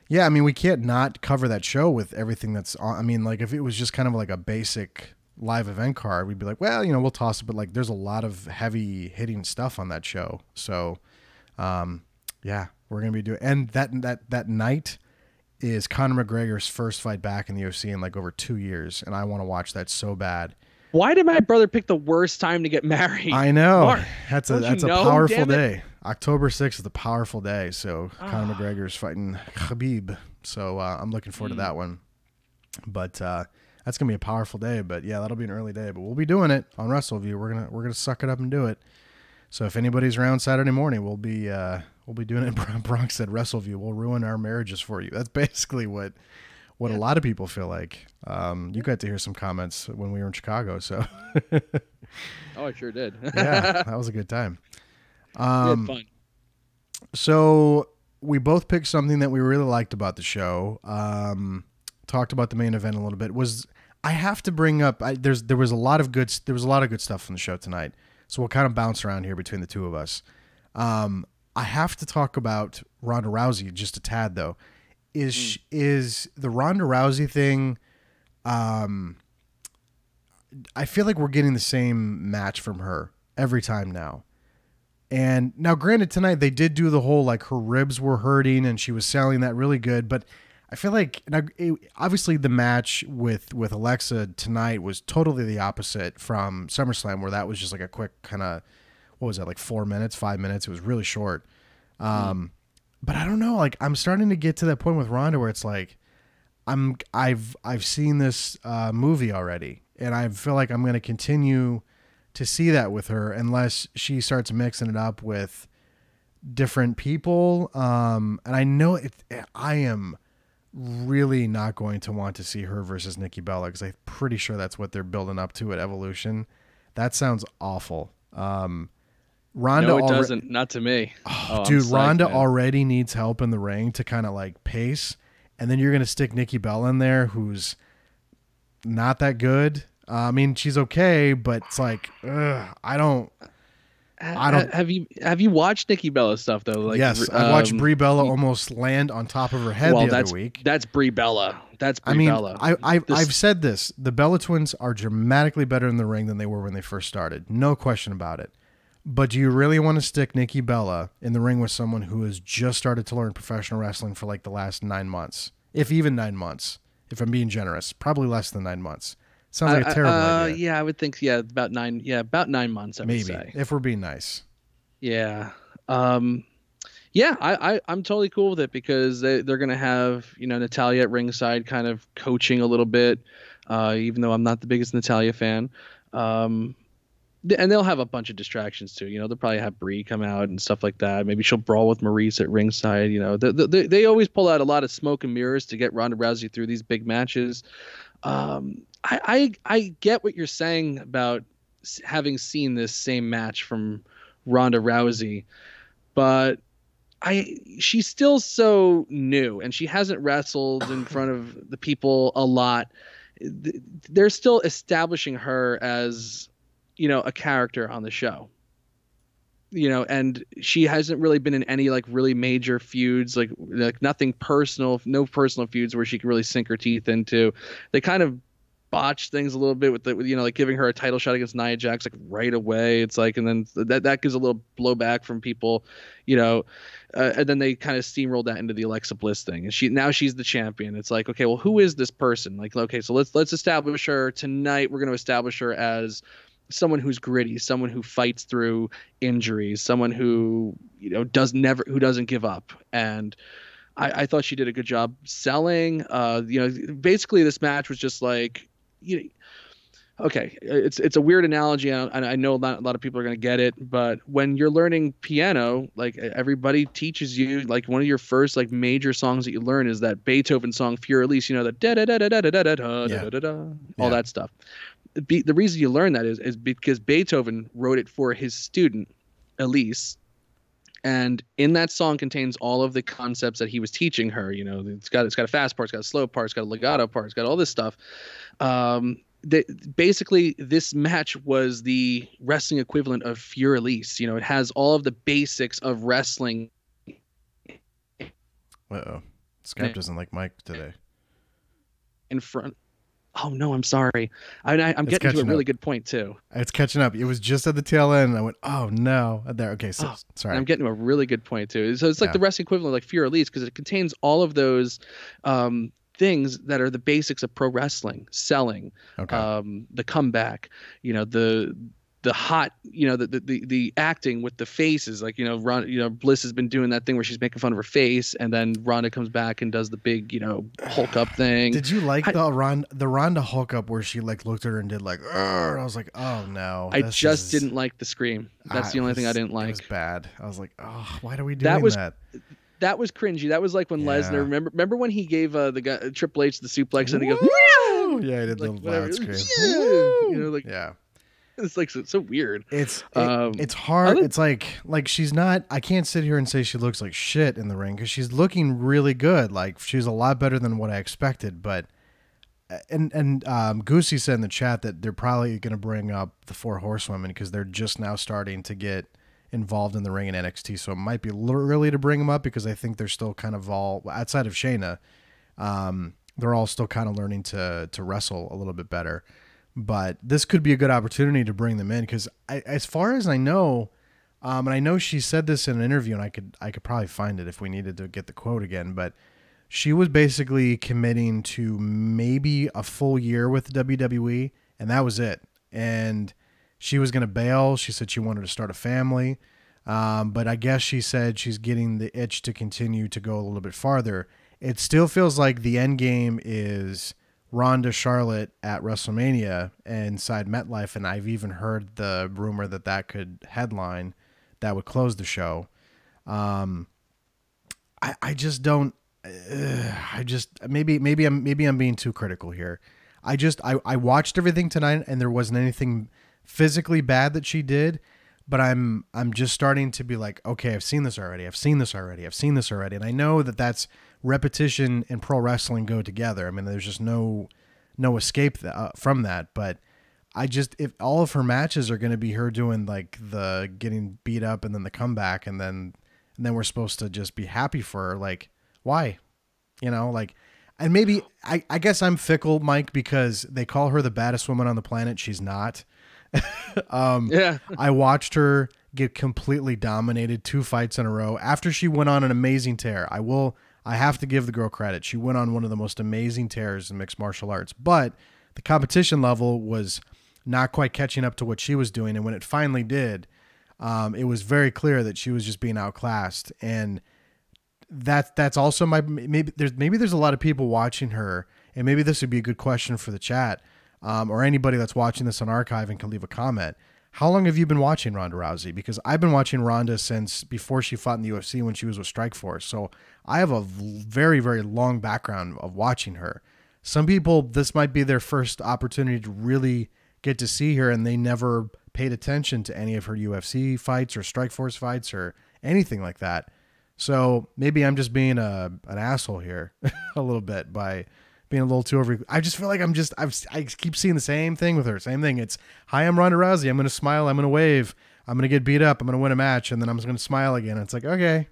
yeah, I mean, we can't not cover that show with everything that's on. I mean, like if it was just kind of like a basic live event card, we'd be like, well, we'll toss it. But like, there's a lot of heavy hitting stuff on that show. So, yeah. We're going to be doing, and that night is Conor McGregor's first fight back in the UFC in like over 2 years, and I want to watch that so bad.
Why did my brother pick the worst time to get married?
I know. Mark, that's a powerful day. October 6th is a powerful day, so Conor McGregor's fighting Khabib, so I'm looking forward to that one. But that's going to be a powerful day, but yeah, that'll be an early day, but we'll be doing it on Wrestleview. We're going to suck it up and do it. So if anybody's around Saturday morning, we'll be doing it. Bronx said Wrestleview. We'll ruin our marriages for you. That's basically what a lot of people feel like. You got to hear some comments when we were in Chicago. So.
Oh, I sure did.
Yeah, that was a good time.
We had fun.
So we both picked something that we really liked about the show. Talked about the main event a little bit. I have to bring up. There was a lot of good stuff from the show tonight. So we'll kind of bounce around here between the two of us. I have to talk about Ronda Rousey just a tad though. Is the Ronda Rousey thing? I feel like we're getting the same match from her every time now. And now, granted, tonight they did do the whole like her ribs were hurting and she was selling that really good, but I feel like obviously the match with Alexa tonight was totally the opposite from SummerSlam, where that was just like a quick kind of, what was that, like 4 minutes, 5 minutes? It was really short. But I don't know, like I'm starting to get to that point with Ronda where it's like I've seen this movie already, and I feel like I'm going to continue to see that with her unless she starts mixing it up with different people. And I know I am really not going to want to see her versus Nikki Bella, because I'm pretty sure that's what they're building up to at Evolution. That sounds awful. Ronda,
no, it doesn't. Not to me.
Dude, Ronda already needs help in the ring to kind of like pace, and then you're gonna stick Nikki Bella in there, who's not that good. I mean, she's okay, but it's like, I don't.
Have you watched Nikki Bella's stuff though? Like,
yes, I watched Brie Bella almost land on top of her head the other week.
That's Brie Bella. Bella.
I've said this. The Bella twins are dramatically better in the ring than they were when they first started. No question about it. But do you really want to stick Nikki Bella in the ring with someone who has just started to learn professional wrestling for like the last 9 months? If even 9 months, if I'm being generous, probably less than 9 months. Sounds like a terrible idea.
Yeah, I would think. Yeah, about 9. Yeah, about 9 months. I would say,
if we're being nice.
Yeah. Yeah, I'm totally cool with it, because they're gonna have Natalya at ringside, kind of coaching a little bit. Even though I'm not the biggest Natalya fan. And they'll have a bunch of distractions too. They'll probably have Brie come out and stuff like that. Maybe she'll brawl with Maurice at ringside. They always pull out a lot of smoke and mirrors to get Ronda Rousey through these big matches. I get what you're saying about having seen this same match from Ronda Rousey, but she's still so new, and she hasn't wrestled in front of the people a lot. They're still establishing her as, a character on the show. And she hasn't really been in any like really major feuds, like nothing personal, no personal feuds where she can really sink her teeth into. They kind of botched things a little bit with like giving her a title shot against Nia Jax like right away. It's like, and then that gives a little blowback from people, and then they kind of steamrolled that into the Alexa Bliss thing, and she's the champion. It's like, okay, well, who is this person? Like, okay, so let's establish her tonight. We're going to establish her as someone who's gritty, someone who fights through injuries, someone who doesn't give up. And I thought she did a good job selling. Basically this match was just like, okay, it's a weird analogy, and I know not a lot of people are going to get it, but when you're learning piano, like everybody teaches you, like one of your first like major songs that you learn is that Beethoven song Für Elise, the da da da da da da da da da da da, all that stuff. The reason you learn that is because Beethoven wrote it for his student Elise, and in that song contains all of the concepts that he was teaching her. It's got a fast part, it's got a slow part, it's got a legato part, it's got all this stuff. Basically this match was the wrestling equivalent of Für Elise. It has all of the basics of wrestling.
Skype doesn't like Mike today.
In front. Oh no, I'm sorry. I'm getting to a really good point too.
It's catching up. It was just at the tail end, and I went, "Oh no!" There. Okay, so sorry.
I'm getting to a really good point too. So it's like the wrestling equivalent, like Für Elise, because it contains all of those things that are the basics of pro wrestling: selling, the comeback, the hot, the acting with the faces, like, Bliss has been doing that thing where she's making fun of her face, and then Ronda comes back and does the big, Hulk up thing.
Did you like the Ronda Hulk up where she like looked at her and did like, I was like, oh no.
I just didn't like the scream. That's the only thing I didn't like.
It was bad. I was like, oh, why do we do that?
That was cringy. That was like when Lesnar, remember when he gave the guy Triple H the suplex and he goes, woo!
Yeah, he did the loud scream.
Yeah. It's like so weird.
It's hard. It's like she's not. I can't sit here and say she looks like shit in the ring, because she's looking really good. Like, she's a lot better than what I expected. But and Goosey said in the chat that they're probably going to bring up the Four Horsewomen because they're just now starting to get involved in the ring in NXT. So it might be a little early to bring them up, because I think they're still kind of all outside of Shayna. They're all still kind of learning to wrestle a little bit better. But this could be a good opportunity to bring them in, because as far as I know, and I know she said this in an interview, and I could probably find it if we needed to get the quote again, but she was basically committing to maybe a full year with WWE, and that was it. And she was going to bail. She said she wanted to start a family, but I guess she said she's getting the itch to continue to go a little bit farther. It still feels like the end game is Ronda Charlotte at WrestleMania inside MetLife, and I've even heard the rumor that could headline, that would close the show. I just don't. I just maybe I'm being too critical here. I watched everything tonight and there wasn't anything physically bad that she did, but I'm just starting to be like, okay, I've seen this already. And I know that that's repetition and pro wrestling go together. I mean, there's just no escape from that. But if all of her matches are going to be her doing like the getting beat up and then the comeback and then we're supposed to just be happy for her, like, why? And maybe I guess I'm fickle, Mike, because they call her the baddest woman on the planet. She's not.
Yeah.
I watched her get completely dominated 2 fights in a row after she went on an amazing tear. I have to give the girl credit. She went on one of the most amazing tears in mixed martial arts, but the competition level was not quite catching up to what she was doing. And when it finally did, it was very clear that she was just being outclassed. And that's also maybe there's a lot of people watching her, and maybe this would be a good question for the chat, or anybody that's watching this on archive and can leave a comment. How long have you been watching Ronda Rousey? Because I've been watching Ronda since before she fought in the UFC when she was with Strikeforce. So I have a very, very long background of watching her. Some people, this might be their first opportunity to really get to see her, and they never paid attention to any of her UFC fights or Strikeforce fights or anything like that. So maybe I'm just being an asshole here a little bit by being a little too over. I just feel like I keep seeing the same thing with her. Same thing. It's, hi, I'm Ronda Rousey. I'm going to smile. I'm going to wave. I'm going to get beat up. I'm going to win a match. And then I'm just going to smile again. It's like, okay,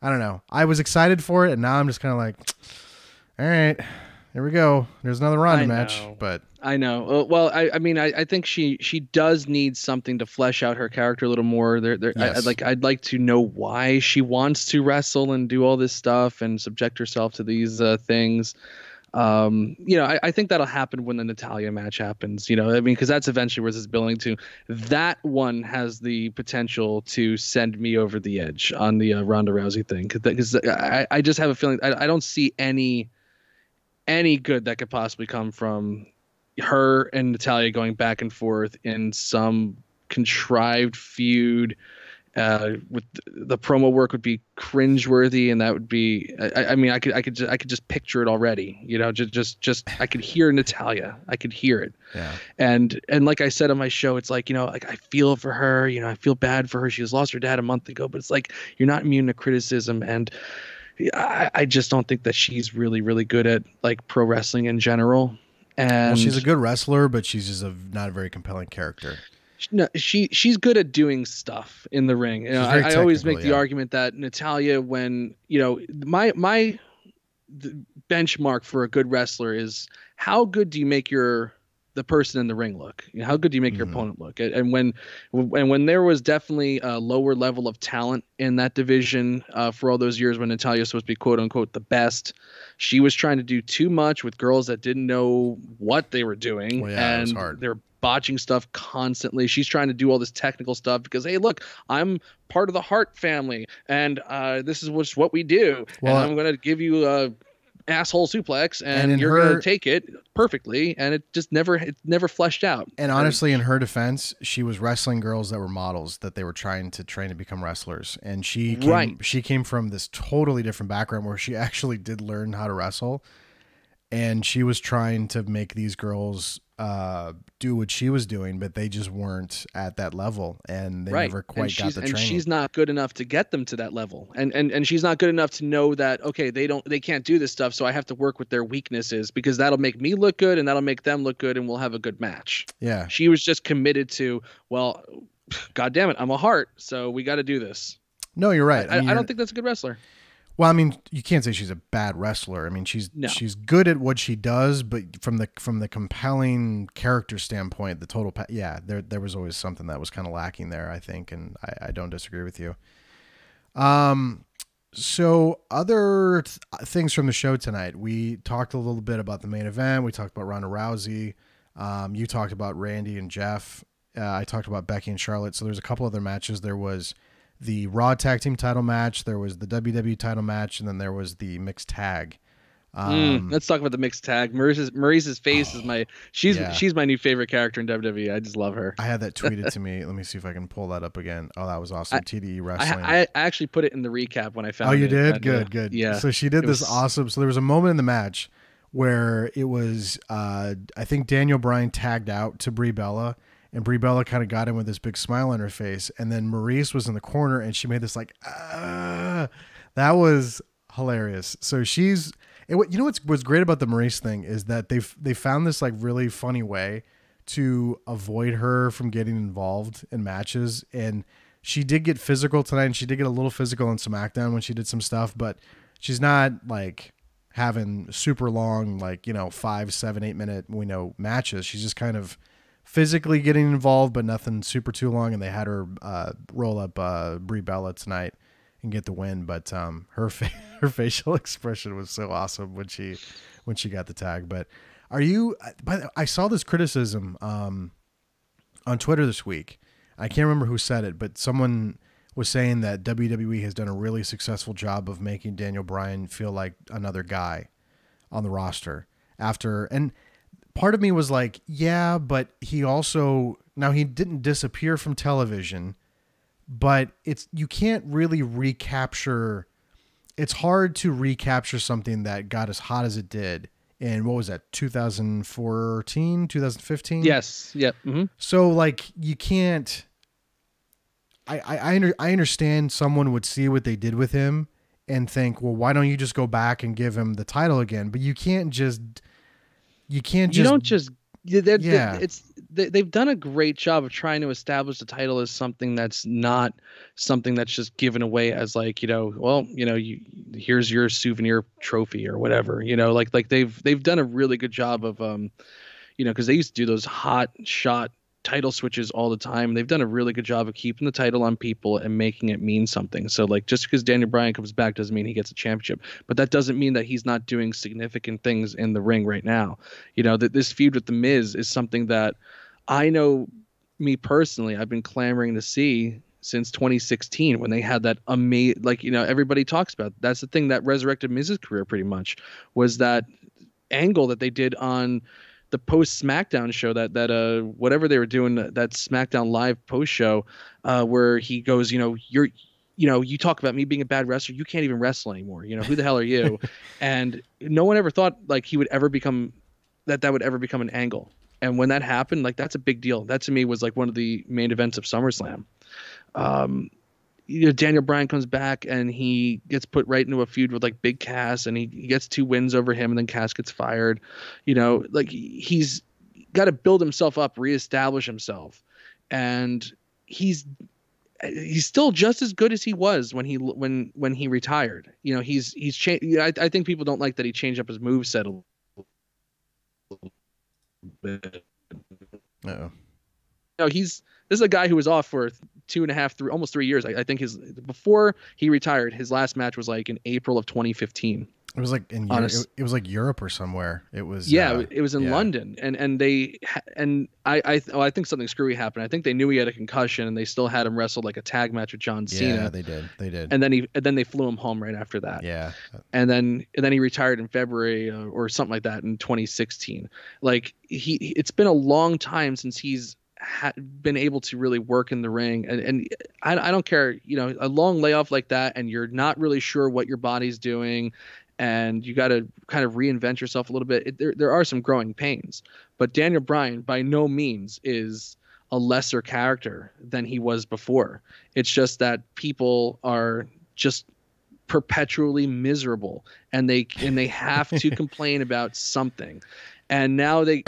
I don't know. I was excited for it. And now I'm just kind of like, all right, here we go. There's another Ronda match. But
I know. Well, I mean, I think she does need something to flesh out her character a little more.
Yes.
I'd like to know why she wants to wrestle and do all this stuff and subject herself to these things. I think that'll happen when the Natalya match happens. I mean, because that's eventually where this is building to. That one has the potential to send me over the edge on the Ronda Rousey thing, because I just have a feeling I don't see any good that could possibly come from her and Natalya going back and forth in some contrived feud. With the promo work would be cringeworthy, and that would be. I mean, I could just picture it already. Just I could hear Natalya. I could hear it.
yeah,
And like I said on my show, it's like, like I feel for her. I feel bad for her. She has lost her dad a month ago, but it's like you're not immune to criticism, and I just don't think that she's really, really good at like pro wrestling in general. And
well, she's a good wrestler, but she's just not a very compelling character.
No, she's good at doing stuff in the ring. I always make the argument that Natalya, when my the benchmark for a good wrestler is how good do you make the person in the ring look? How good do you make your opponent look? And when there was definitely a lower level of talent in that division for all those years when Natalya was supposed to be quote unquote the best, she was trying to do too much with girls that didn't know what they were doing,
it was hard.
They're botching stuff constantly. She's trying to do all this technical stuff because, hey, look, I'm part of the Hart family, and this is what we do. Well, and I'm going to give you a asshole suplex, and you're going to take it perfectly. And it just never fleshed out.
And honestly, in her defense, she was wrestling girls that were models that they were trying to train to become wrestlers. And she came from this totally different background where she actually did learn how to wrestle. And she was trying to make these girls do what she was doing, but they just weren't at that level, and they never quite got the training.
And she's not good enough to get them to that level, and she's not good enough to know that, okay, they can't do this stuff, so I have to work with their weaknesses because that'll make me look good and that'll make them look good, and we'll have a good match.
Yeah,
she was just committed to, well, God damn it, I'm a Hart, so we got to do this.
No, you're right.
I don't think that's a good wrestler.
Well, I mean, you can't say she's a bad wrestler. I mean, she's good at what she does, but from the compelling character standpoint, the total there was always something that was kind of lacking there, I think, and I don't disagree with you. So other things from the show tonight, we talked a little bit about the main event. We talked about Ronda Rousey. You talked about Randy and Jeff. I talked about Becky and Charlotte. So there's a couple other matches. There was the Raw Tag Team title match, there was the WWE title match, and then there was the mixed tag.
Let's talk about the mixed tag. Maurice's face is she's my new favorite character in WWE. I just love her.
I had that tweeted to me. Let me see if I can pull that up again. Oh, that was awesome. TDE Wrestling.
I actually put it in the recap when I found it.
Oh, you did? Good.
Yeah.
So she did this awesome. So there was a moment in the match where it was, I think Daniel Bryan tagged out to Brie Bella, and Brie Bella kind of got him with this big smile on her face. And then Maurice was in the corner, and she made this like, that was hilarious. So you know what's great about the Maurice thing is that they found this like really funny way to avoid her from getting involved in matches. And she did get physical tonight, and she did get a little physical in SmackDown when she did some stuff, but she's not like having super long, like, 5, 7, 8 minute, matches. She's just kind of physically getting involved, but nothing super too long. And they had her roll up Brie Bella tonight and get the win. But her facial expression was so awesome when she got the tag. But I saw this criticism on Twitter this week. I can't remember who said it, but someone was saying that WWE has done a really successful job of making Daniel Bryan feel like another guy on the roster and part of me was like, yeah, but he didn't disappear from television, but you can't really recapture. It's hard to recapture something that got as hot as it did in, what was that, 2014, 2015?
Yes. Yep. Mm-hmm.
So like you can't. I understand someone would see what they did with him and think, well, why don't you just go back and give him the title again? But you can't just.
They've done a great job of trying to establish the title as something that's not something that's just given away as like, here's your souvenir trophy or whatever, like they've done a really good job of, because they used to do those hot shot title switches all the time. They've done a really good job of keeping the title on people and making it mean something. So like, just because Daniel Bryan comes back doesn't mean he gets a championship, but that doesn't mean that he's not doing significant things in the ring right now. That this feud with The Miz is something that I know, me personally, I've been clamoring to see since 2016 when they had that amazing, everybody talks about. That's the thing that resurrected Miz's career pretty much, was that angle that they did on the post SmackDown show, that whatever they were doing, that SmackDown Live post show, where he goes, you talk about me being a bad wrestler, you can't even wrestle anymore. Who the hell are you? And no one ever thought like he would ever become that would ever become an angle. And when that happened, like that's a big deal. That to me was like one of the main events of SummerSlam. Daniel Bryan comes back and he gets put right into a feud with like Big Cass, and he gets 2 wins over him, and then Cass gets fired. Like he's got to build himself up, reestablish himself, and he's still just as good as he was when he retired. He's changed. I think people don't like that he changed up his moveset a little bit.
Uh-oh.
This is a guy who was off for 2.5, almost 3 years. I think before he retired, his last match was like in April of 2015.
It was like it was like Europe or somewhere. It was
it was in London, and I think something screwy happened. I think they knew he had a concussion, and they still had him wrestle like a tag match with John Cena.
Yeah, they did.
And then they flew him home right after that.
Yeah.
And then he retired in February or something like that in 2016. Like it's been a long time since he's been able to really work in the ring, and I don't care, a long layoff like that, and you're not really sure what your body's doing, and you got to kind of reinvent yourself a little bit. There are some growing pains, but Daniel Bryan by no means is a lesser character than he was before. It's just that people are just perpetually miserable, and they have to complain about something, and now they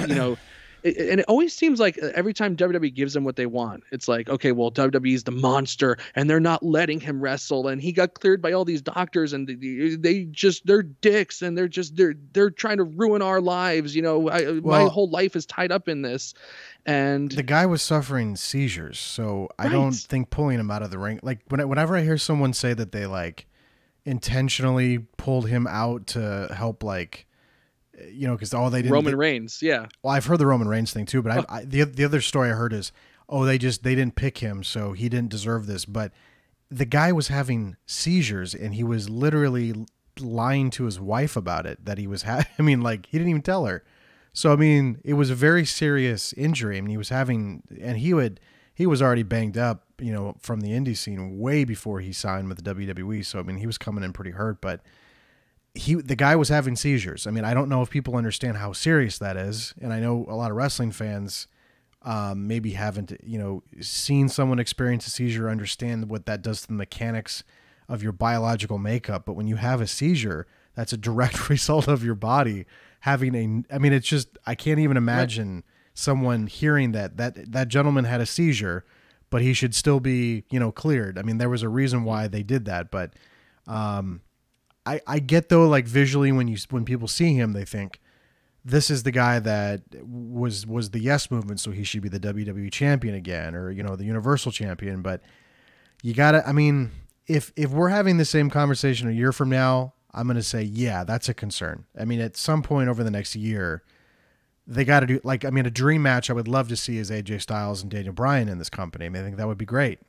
and it always seems like every time WWE gives them what they want, it's like, okay, well, WWE's the monster and they're not letting him wrestle, and he got cleared by all these doctors, and they're dicks, and they're trying to ruin our lives. My whole life is tied up in this. And
the guy was suffering seizures, so I don't think pulling him out of the ring, like whenever I hear someone say that they like intentionally pulled him out to help, like, because they didn't.
Roman Reigns, yeah.
Well, I've heard the Roman Reigns thing too, but the other story I heard is, they didn't pick him, so he didn't deserve this. But the guy was having seizures, and he was literally lying to his wife about it, that he was I mean, like, he didn't even tell her. So I mean, it was a very serious injury. I mean, he was already banged up, you know, from the indie scene way before he signed with the WWE. So I mean, he was coming in pretty hurt, but the guy was having seizures. I mean, I don't know if people understand how serious that is, and I know a lot of wrestling fans maybe haven't, you know, seen someone experience a seizure, understand what that does to the mechanics of your biological makeup. But when you have a seizure, that's a direct result of your body having I mean, it's just, I can't even imagine someone hearing that gentleman had a seizure, but he should still be, you know, cleared. I mean, there was a reason why they did that, but I get though, like visually when people see him, they think this is the guy that was the Yes Movement, so he should be the WWE champion again, or, you know, the Universal champion. But you gotta, I mean, if we're having the same conversation a year from now, I'm going to say, yeah, that's a concern. I mean, at some point over the next year, they got to do, like, I mean, a dream match I would love to see is AJ Styles and Daniel Bryan in this company. I mean, I think that would be great.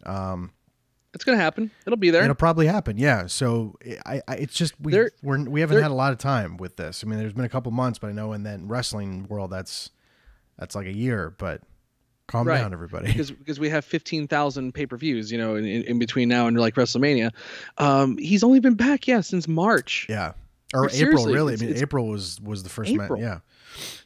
It's going to happen. It'll be there.
It'll probably happen. Yeah. So it's just, we haven't had a lot of time with this. I mean, there's been a couple months, but I know in that wrestling world, that's like a year, but calm down, everybody.
Because we have 15,000 pay-per-views, you know, in between now and like WrestleMania. He's only been back, since March.
Yeah. Or April, really. I mean, April was the first match. Yeah.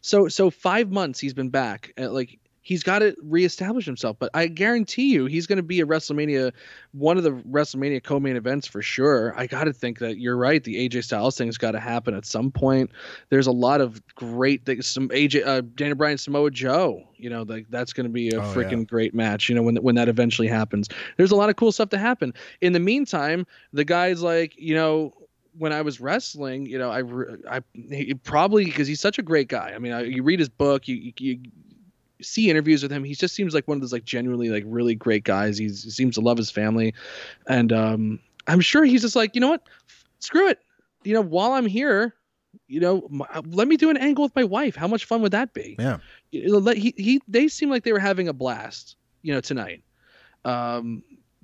So 5 months he's been back. Like, he's got to reestablish himself. But I guarantee you, he's going to be one of the WrestleMania co-main events for sure. I got to think that you're right. The AJ Styles thing's got to happen at some point. There's a lot of great things. Some Daniel Bryan, Samoa Joe. You know, like that's going to be a freaking great match. You know, when that eventually happens, there's a lot of cool stuff to happen. In the meantime, the guys like, you know, when I was wrestling, you know, he probably, because he's such a great guy. I mean, you read his book, you see interviews with him. He just seems like one of those like genuinely like really great guys. He seems to love his family, and I'm sure he's just like, you know what, screw it. You know, while I'm here, you know, let me do an angle with my wife. How much fun would that be?
Yeah.
They seem like they were having a blast, you know, tonight.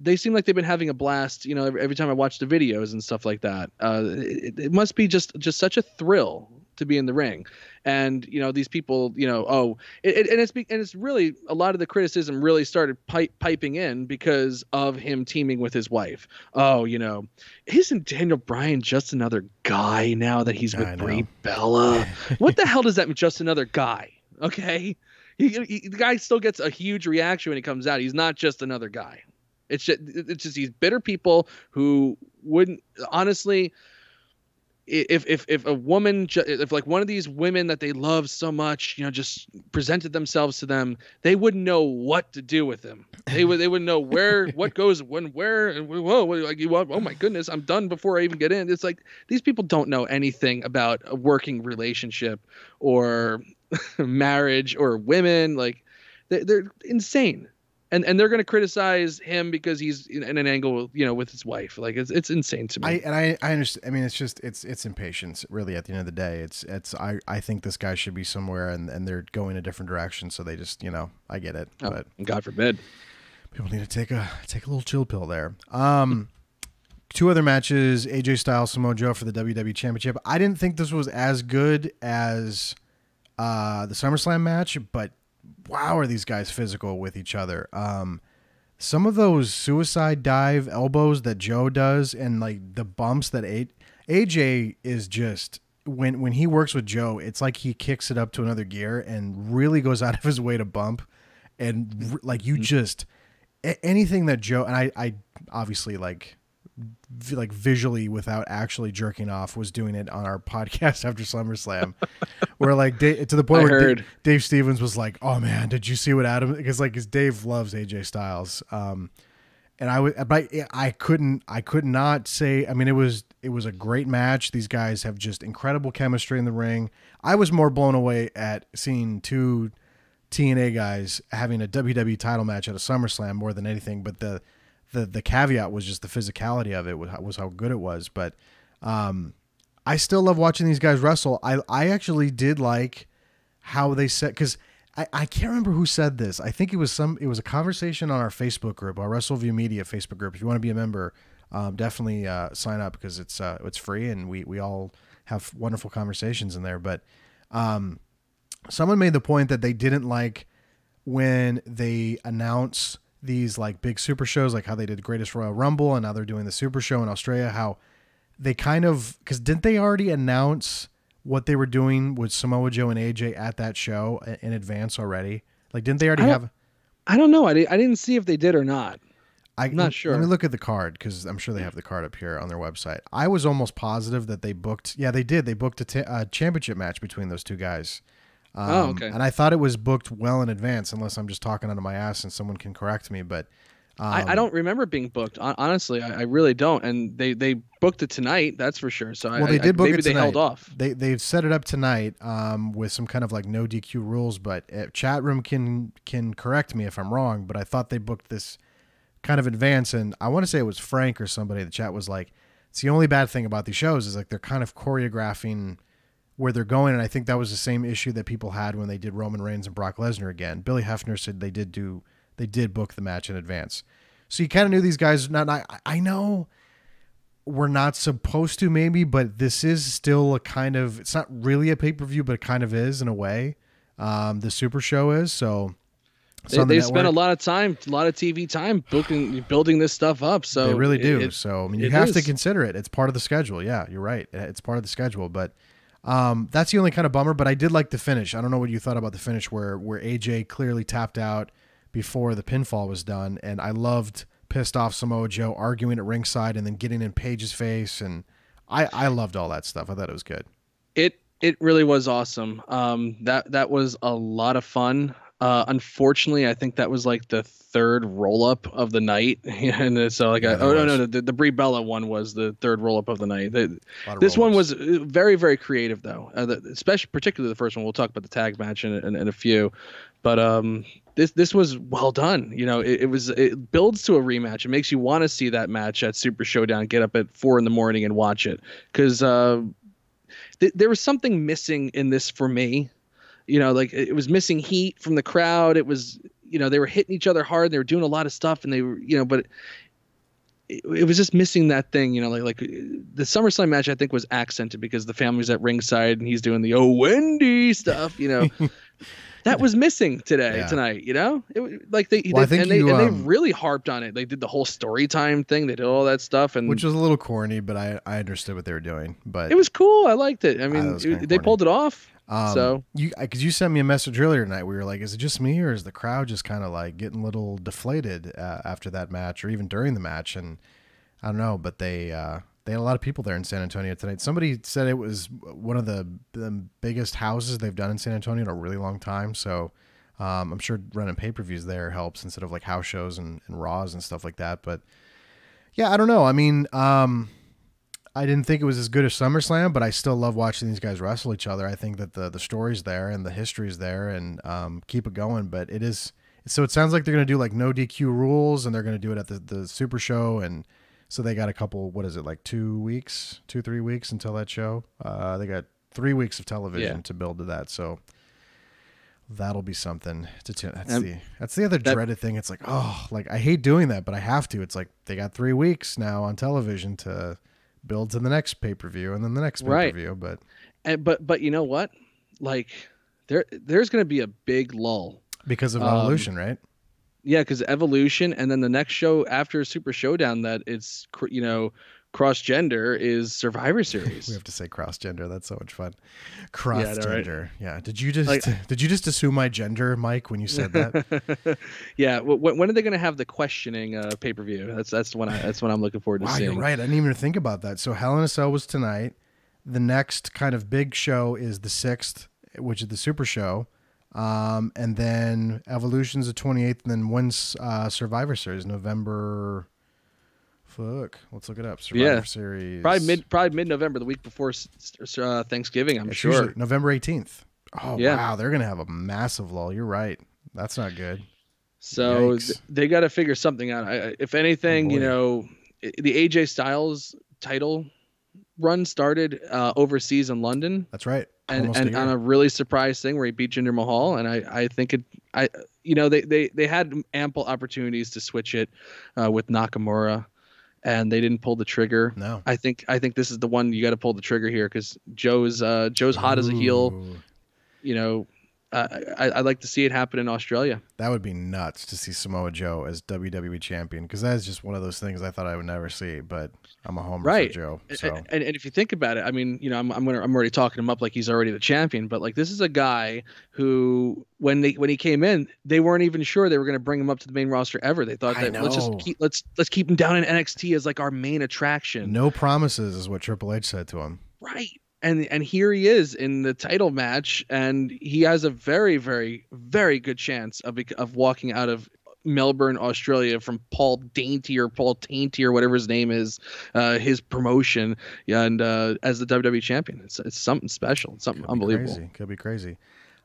They seem like they've been having a blast, you know, every time I watch the videos and stuff like that. It must be just such a thrill to be in the ring. And, you know, these people, you know, it's really, a lot of the criticism really started piping in because of him teaming with his wife. Oh, you know, isn't Daniel Bryan just another guy now that he's with Brie Bella? What the hell does that mean, just another guy? Okay. The guy still gets a huge reaction when he comes out. He's not just another guy. It's just these bitter people who wouldn't, honestly, if a woman, if like one of these women that they love so much, you know, just presented themselves to them, they wouldn't know what to do with them. They wouldn't know what goes when, where, and whoa, like, oh my goodness, I'm done before I even get in. It's like, these people don't know anything about a working relationship or marriage or women. Like, they're insane. And they're going to criticize him because he's in an angle, you know, with his wife. Like, it's insane to me.
I understand. I mean, it's just it's impatience, really. At the end of the day, I think this guy should be somewhere, and they're going a different direction. So they just, you know, I get it. But
God forbid.
People need to take a little chill pill there. Two other matches: AJ Styles, Samoa Joe for the WWE Championship. I didn't think this was as good as the SummerSlam match, but wow, are these guys physical with each other. Some of those suicide dive elbows that Joe does, and like the bumps that AJ is just, when he works with Joe, it's like he kicks it up to another gear and really goes out of his way to bump. And like, you just, anything that Joe, and I obviously like visually without actually jerking off was doing it on our podcast after SummerSlam, where like to the point where Dave Stevens was like, "Oh man, did you see what Adam?" Because like Dave loves AJ Styles, and I could not say. I mean, it was a great match. These guys have just incredible chemistry in the ring. I was more blown away at seeing two TNA guys having a WWE title match at a SummerSlam more than anything, but the caveat was just the physicality of it was how good it was. But I still love watching these guys wrestle. I actually did like how they said, because I can't remember who said this. I think it was a conversation on our Facebook group, our Wrestleview Media Facebook group. If you want to be a member, definitely sign up because it's free and we all have wonderful conversations in there. But someone made the point that they didn't like when they announce these like big super shows, like how they did the Greatest Royal Rumble and now they're doing the Super Show in Australia, how they kind of, because didn't they already announce what they were doing with Samoa Joe and AJ at that show in advance already? Like, didn't they already have?
I don't know. I didn't see if they did or not. I'm not sure.
Let me look at the card because I'm sure they have the card up here on their website. I was almost positive that they booked. Yeah, they did. They booked a championship match between those two guys.
Okay.
And I thought it was booked well in advance, unless I'm just talking out of my ass and someone can correct me. But
I don't remember being booked. Honestly, I really don't. And they booked it tonight. That's for sure. So
they did book
maybe
it tonight.
They held off.
They've set it up tonight with some kind of like no DQ rules. But chat room can correct me if I'm wrong. But I thought they booked this kind of advance, and I want to say it was Frank or somebody in the chat was like, it's the only bad thing about these shows is like they're kind of choreographing where they're going, and I think that was the same issue that people had when they did Roman Reigns and Brock Lesnar again. Billy Hefner said they did book the match in advance, so you kind of knew these guys. I know we're not supposed to maybe, but this is still a kind of, it's not really a pay-per-view, but it kind of is in a way. The Super Show is, so.
They spent a lot of time, a lot of TV time building this stuff up. So
they really do. So I mean, you have to consider it. It's part of the schedule. Yeah, you're right. It's part of the schedule. But that's the only kind of bummer. But I did like the finish. I don't know what you thought about the finish where AJ clearly tapped out before the pinfall was done, and I loved pissed off Samoa Joe arguing at ringside and then getting in Paige's face, and I loved all that stuff. I thought it was good. It
really was awesome. That was a lot of fun. Unfortunately, I think that was like the third roll up of the night. And so like, the Brie Bella one was the third roll up of the night. This one was very, very creative though. Especially particularly the first one. We'll talk about the tag match in a few, but, this was well done. You know, it builds to a rematch. It makes you want to see that match at Super Showdown, get up at 4 a.m. and watch it. Cause, there was something missing in this for me. You know, like it was missing heat from the crowd. It was, you know, they were hitting each other hard. They were doing a lot of stuff, and they were, you know, but it was just missing that thing. You know, like the SummerSlam match, I think was accented because the family's at ringside and he's doing the Wendy stuff. You know, that was missing tonight. You know, they really harped on it. They did the whole story time thing. They did all that stuff, and
which was a little corny, but I understood what they were doing. But
it was cool. I liked it. I mean, they pulled it off. So
because you sent me a message earlier tonight, we were like, is it just me or is the crowd just kind of like getting a little deflated after that match or even during the match? And I don't know, but they had a lot of people there in San Antonio tonight. Somebody said it was one of the biggest houses they've done in San Antonio in a really long time. So I'm sure running pay-per-views there helps instead of like house shows and Raws and stuff like that. But yeah, I don't know. I mean, I didn't think it was as good as SummerSlam, but I still love watching these guys wrestle each other. I think that the story's there and the history's there, and keep it going. But it is, so it sounds like they're going to do like no DQ rules, and they're going to do it at the Super Show. And so they got a couple, what is it, like 3 weeks until that show. They got 3 weeks of television to build to that. So that'll be something to tune. That's the other dreaded thing. It's like, oh, like I hate doing that, but I have to. It's like they got 3 weeks now on television to build to the next pay-per-view and then the next pay-per-view.
But you know what? Like there's going to be a big lull
because of Evolution, right?
Yeah. Cause Evolution. And then the next show after Super Showdown that it's, you know, cross-gender is Survivor Series.
We have to say cross-gender. That's so much fun. Cross-gender. Yeah. Did you just assume my gender, Mike, when you said that?
Yeah. When are they going to have the questioning pay-per-view? That's when I'm looking forward to seeing.
Wow, you're right. I didn't even think about that. So Hell in a Cell was tonight. The next kind of big show is the 6th, which is the Super Show. And then Evolution's the 28th, and then when's Survivor Series? November. Fuck, let's look it up. Survivor Series.
Probably mid-November, the week before Thanksgiving, I'm sure.
November 18th. Oh, yeah. Wow, they're going to have a massive lull. You're right. That's not good.
So they got to figure something out. If anything, you know, the AJ Styles title run started overseas in London.
That's right.
And on a really surprise thing where he beat Jinder Mahal. And I think they had ample opportunities to switch it with Nakamura. and they didn't pull the trigger.
No.
I think this is the one you got to pull the trigger here, because Joe's hot as a heel. You know, I'd like to see it happen in Australia.
That would be nuts to see Samoa Joe as WWE champion, because that is just one of those things I thought I would never see. But I'm a homer for Joe. So.
And if you think about it, I mean, you know, I'm already talking him up like he's already the champion. But like, this is a guy who, when he came in, they weren't even sure they were going to bring him up to the main roster ever. They thought that let's keep him down in NXT as like our main attraction.
No promises is what Triple H said to him.
Right. And here he is in the title match, and he has a very, very, very good chance of walking out of Melbourne, Australia, from Paul Tainty or whatever his name is, his promotion, and as the WWE champion. It's something special. It's something unbelievable.
Could be crazy.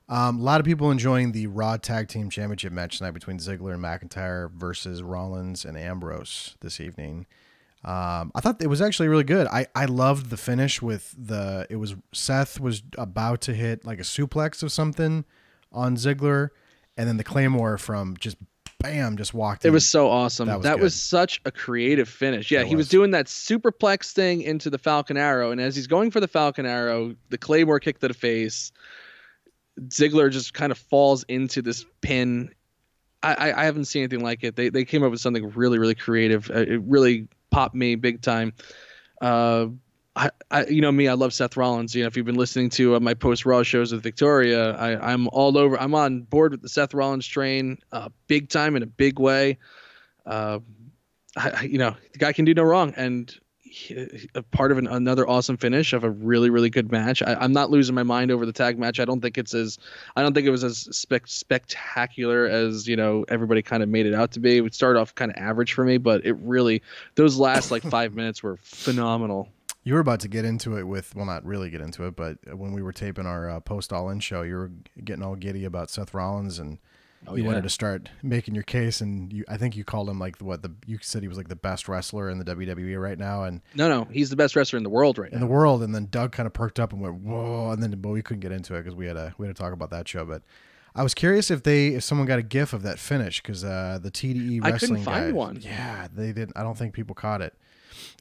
A lot of people enjoying the Raw Tag Team Championship match tonight between Ziggler and McIntyre versus Rollins and Ambrose this evening. I thought it was actually really good. I loved the finish with Seth was about to hit like a suplex of something on Ziggler, and then the Claymore from just bam, just walked in.
It was so awesome. That was such a creative finish. Yeah, he was doing that superplex thing into the Falcon Arrow, and as he's going for the Falcon Arrow, the Claymore kick to the face, Ziggler just kind of falls into this pin. I haven't seen anything like it. They came up with something really, really creative. It really popped me big time. You know me, I love Seth Rollins. You know, if you've been listening to my post-Raw shows with Victoria, I'm all over. I'm on board with the Seth Rollins train, big time in a big way. You know, the guy can do no wrong, and a part of another awesome finish of a really, really good match. I'm not losing my mind over the tag match. I don't think it was as spectacular as, you know, everybody kind of made it out to be. It started off kind of average for me, but it really, those last like 5 minutes were phenomenal.
You were about to get into it not really get into it, but when we were taping our post All In show, you were getting all giddy about Seth Rollins, and you wanted to start making your case, and I think you called him like you said he was like the best wrestler in the WWE right now, and
no, he's the best wrestler in the world right now.
In the world, and then Doug kind of perked up and went whoa, and then but we couldn't get into it because we had to talk about that show. But I was curious if someone got a GIF of that finish, because the TDE wrestling
I couldn't find
guys,
one.
Yeah, they didn't. I don't think people caught it.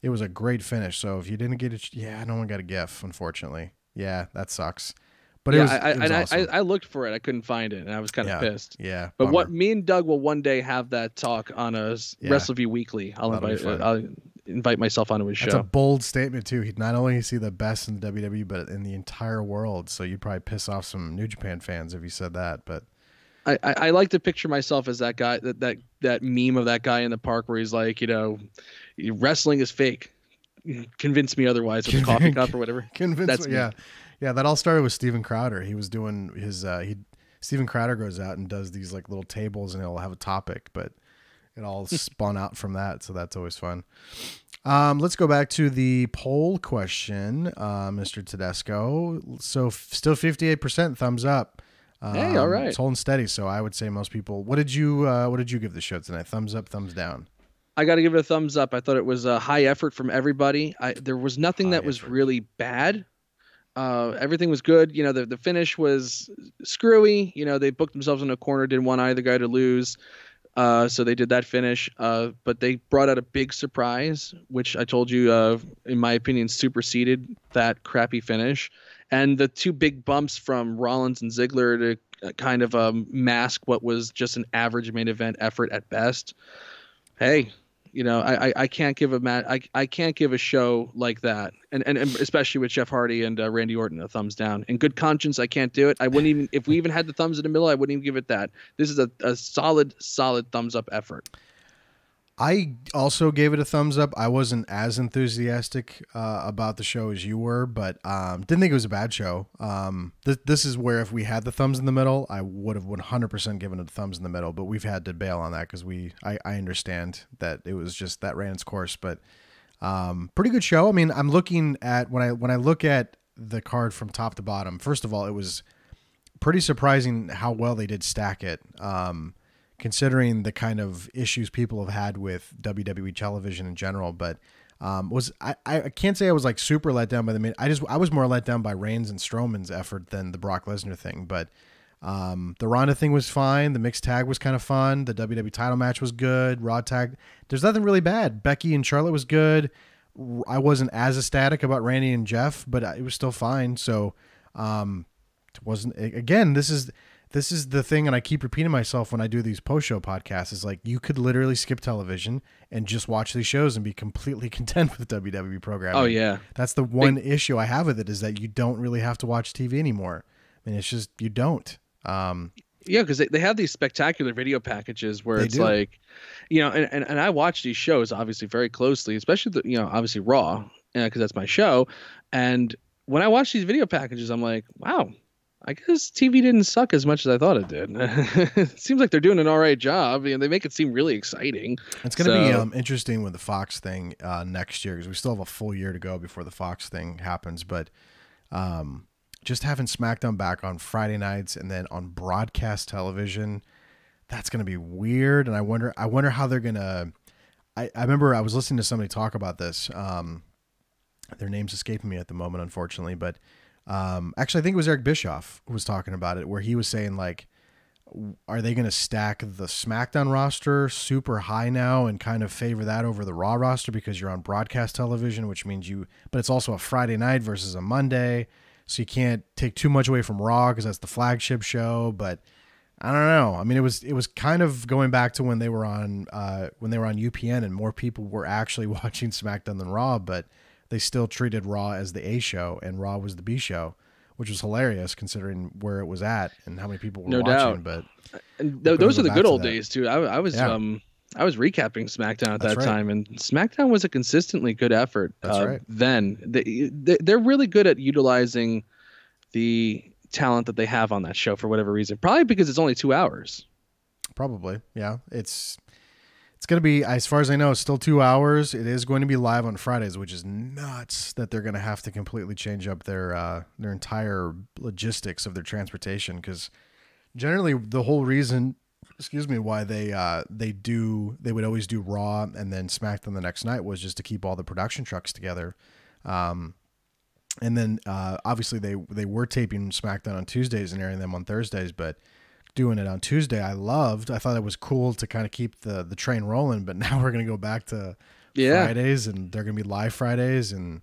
It was a great finish. So if you didn't get it, no one got a GIF, unfortunately. Yeah, that sucks. But it was awesome.
I looked for it. I couldn't find it, and I was kind of pissed.
Yeah.
But what me and Doug will one day have that talk on a Wrestleview Weekly. I'll invite myself onto his show.
That's a bold statement too. He'd not only see the best in the WWE, but in the entire world. So you'd probably piss off some New Japan fans if you said that. But
I like to picture myself as that guy, that meme of that guy in the park where he's like, you know, wrestling is fake. Convince me otherwise with a coffee cup or whatever.
Convince me. Yeah. Yeah, that all started with Steven Crowder. He was doing his Steven Crowder goes out and does these like little tables, and he'll have a topic, but it all spun out from that, so that's always fun. Let's go back to the poll question, Mr. Tedesco. So still 58% thumbs up.
Hey, all right.
It's holding steady, so I would say most people. What did you give the show tonight? Thumbs up, thumbs down?
I got to give it a thumbs up. I thought it was a high effort from everybody. There was nothing that was really bad. Everything was good. You know, the finish was screwy. You know, they booked themselves in a corner, didn't want either guy to lose. So they did that finish. But they brought out a big surprise, which I told you, in my opinion, superseded that crappy finish. And the two big bumps from Rollins and Ziggler to kind of mask what was just an average main event effort at best. Hey, you know, I can't give I can't give a show like that, and especially with Jeff Hardy and Randy Orton, a thumbs down. In good conscience, I can't do it. I wouldn't even, if we even had the thumbs in the middle, I wouldn't even give it that. This is a solid thumbs up effort.
I also gave it a thumbs up. I wasn't as enthusiastic about the show as you were, but didn't think it was a bad show. This is where if we had the thumbs in the middle, I would have 100% given it a thumbs in the middle, but we've had to bail on that because I understand that it was just that ran its course. But pretty good show. I mean, I'm looking at when I look at the card from top to bottom. First of all, it was pretty surprising how well they did stack it. Considering the kind of issues people have had with WWE television in general, but I can't say I was like super let down by the main. I was more let down by Reigns and Strowman's effort than the Brock Lesnar thing. But The Ronda thing was fine. The mixed tag was kind of fun. The WWE title match was good. Raw tag. There's nothing really bad. Becky and Charlotte was good. I wasn't as ecstatic about Randy and Jeff, but it was still fine. So, it wasn't, again, this is the thing. And I keep repeating myself when I do these post-show podcasts, is like, you could literally skip television and just watch these shows and be completely content with WWE programming.
Oh yeah.
That's the one issue I have with it, is that you don't really have to watch TV anymore. I mean, it's just, you don't.
Yeah, because they have these spectacular video packages where it's like, and I watch these shows obviously very closely, especially obviously Raw, because that's my show. And when I watch these video packages, I'm like, wow, I guess TV didn't suck as much as I thought it did. It seems like they're doing an all right job, and they make it seem really exciting.
It's going to be interesting with the Fox thing next year, because we still have a full year to go before the Fox thing happens. But just having SmackDown back on Friday nights and then on broadcast television, that's going to be weird. And I wonder how they're going to, I remember I was listening to somebody talk about this. Their name's escaping me at the moment, unfortunately, but actually I think it was Eric Bischoff who was talking about it, where he was saying, like, are they going to stack the SmackDown roster super high now and kind of favor that over the Raw roster because you're on broadcast television, which means but it's also a Friday night versus a Monday. So you can't take too much away from Raw because that's the flagship show. But I don't know. I mean, it was kind of going back to when they were on UPN, and more people were actually watching SmackDown than Raw, but they still treated Raw as the A show and Raw was the B show, which was hilarious considering where it was at and how many people were watching. But
those are the good old days too. I was recapping SmackDown at that time, and SmackDown was a consistently good effort.
That's right.
Then they're really good at utilizing the talent that they have on that show for whatever reason. Probably because it's only 2 hours.
Probably, yeah. It's going to be, as far as I know, it's still 2 hours. It is going to be live on Fridays, which is nuts that they're going to have to completely change up their entire logistics of their transportation, because generally the whole reason, why they would always do Raw and then SmackDown the next night was just to keep all the production trucks together. And then obviously they were taping SmackDown on Tuesdays and airing them on Thursdays, but doing it on Tuesday, I thought it was cool to kind of keep the train rolling, but now we're going to go back to Fridays, and they're going to be live Fridays, and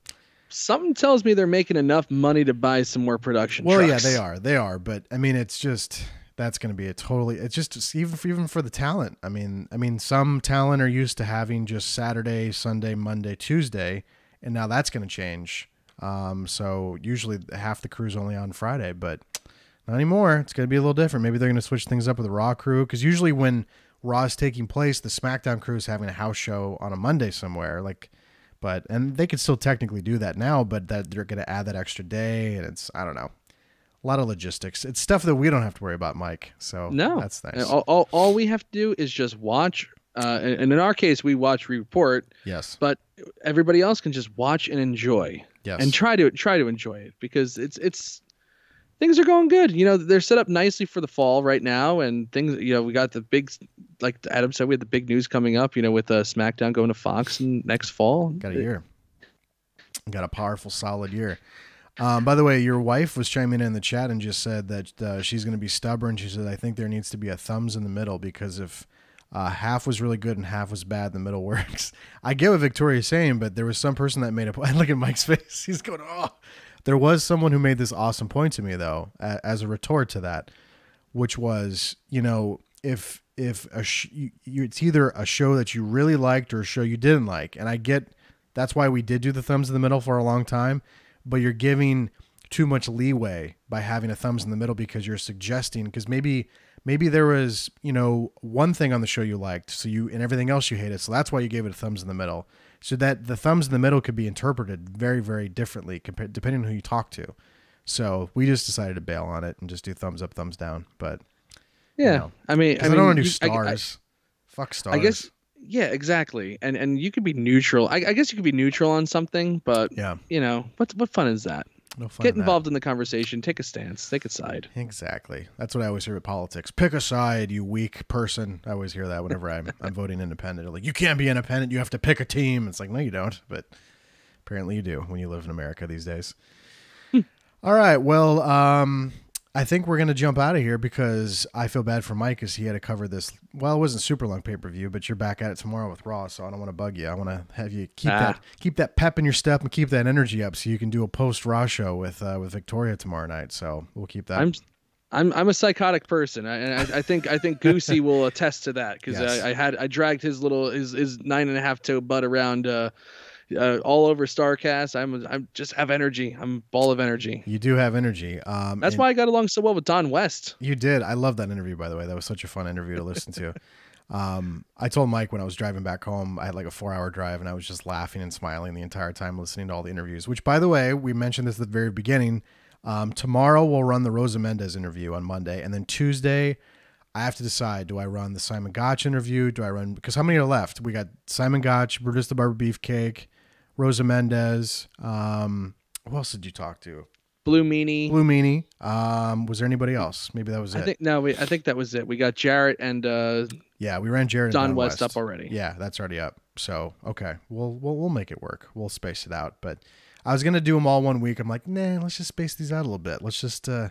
something tells me they're making enough money to buy some more production trucks.
Well, yeah, they are. But I mean, it's just, that's going to be it's just even for the talent. I mean, some talent are used to having just Saturday, Sunday, Monday, Tuesday, and now that's going to change. So usually half the crew's only on Friday, but not anymore. It's going to be a little different. Maybe they're going to switch things up with the Raw crew, because usually when Raw is taking place, the SmackDown crew is having a house show on a Monday somewhere. And they could still technically do that now, but that they're going to add that extra day, and it's, I don't know, a lot of logistics. It's stuff that we don't have to worry about, Mike. So
no,
that's nice.
All we have to do is just watch. And in our case, we watch, we report.
Yes.
But everybody else can just watch and enjoy.
Yes.
And try to enjoy it, because it's things are going good. They're set up nicely for the fall right now, and things. We got the big, like Adam said, we had the big news coming up. With SmackDown going to Fox next fall.
Got a year. Got a powerful, solid year. By the way, your wife was chiming in the chat and just said that she's going to be stubborn. She said, I think there needs to be a thumbs in the middle, because if half was really good and half was bad, the middle works. I get what Victoria's saying, but there was some person that made a point. Look at Mike's face. He's going, oh. There was someone who made this awesome point to me, though, as a retort to that, which was, if it's either a show that you really liked or a show you didn't like. And I get that's why we did do the thumbs in the middle for a long time, but you're giving too much leeway by having a thumbs in the middle, because you're suggesting, because maybe there was, one thing on the show you liked, and everything else you hated. So that's why you gave it a thumbs in the middle. So that the thumbs in the middle could be interpreted very, very differently depending on who you talk to. So we just decided to bail on it and just do thumbs up, thumbs down. But
yeah, I don't
want to do stars. Fuck stars.
I guess. Yeah, exactly. And you could be neutral. I guess you could be neutral on something, but
yeah,
what fun is that?
No fun.
Get involved in the conversation. Take a stance. Take a side.
Exactly. That's what I always hear with politics. Pick a side, you weak person. I always hear that whenever I'm voting independent. They're like, you can't be independent. You have to pick a team. It's like, no, you don't. But apparently you do when you live in America these days. All right. Well, I think we're going to jump out of here because I feel bad for Mike because he had to cover this. Well, it wasn't super long pay-per-view, but you're back at it tomorrow with Raw, so I don't want to bug you. I want to have you keep that pep in your step and keep that energy up so you can do a post-Raw show with Victoria tomorrow night. So we'll keep that.
I'm a psychotic person, and I think Goosey will attest to that because
Yes.
I dragged his 9.5 toe butt around all over Starrcast. I'm just have energy. I'm a ball of energy.
You do have energy.
That's why I got along so well with Don West.
You did. I love that interview, by the way. That was such a fun interview to listen to. I told Mike when I was driving back home, I had like a 4-hour drive, and I was just laughing and smiling the entire time listening to all the interviews. Which, by the way, we mentioned this at the very beginning. Tomorrow we'll run the Rosa Mendez interview on Monday, and then Tuesday I have to decide: do I run the Simon Gotch interview? Do I run because how many are left? We got Simon Gotch, Brutus the Barber Beefcake, Rosa Mendez. Who else did you talk to?
Blue Meanie.
Was there anybody else? Maybe that was it.
I think that was it. We got Jarrett and
yeah, we ran Jarrett and
Don West up already.
Yeah, that's already up. So okay, we'll make it work. We'll space it out. But I was gonna do them all one week. I'm like, nah, let's just space these out a little bit. Let's just this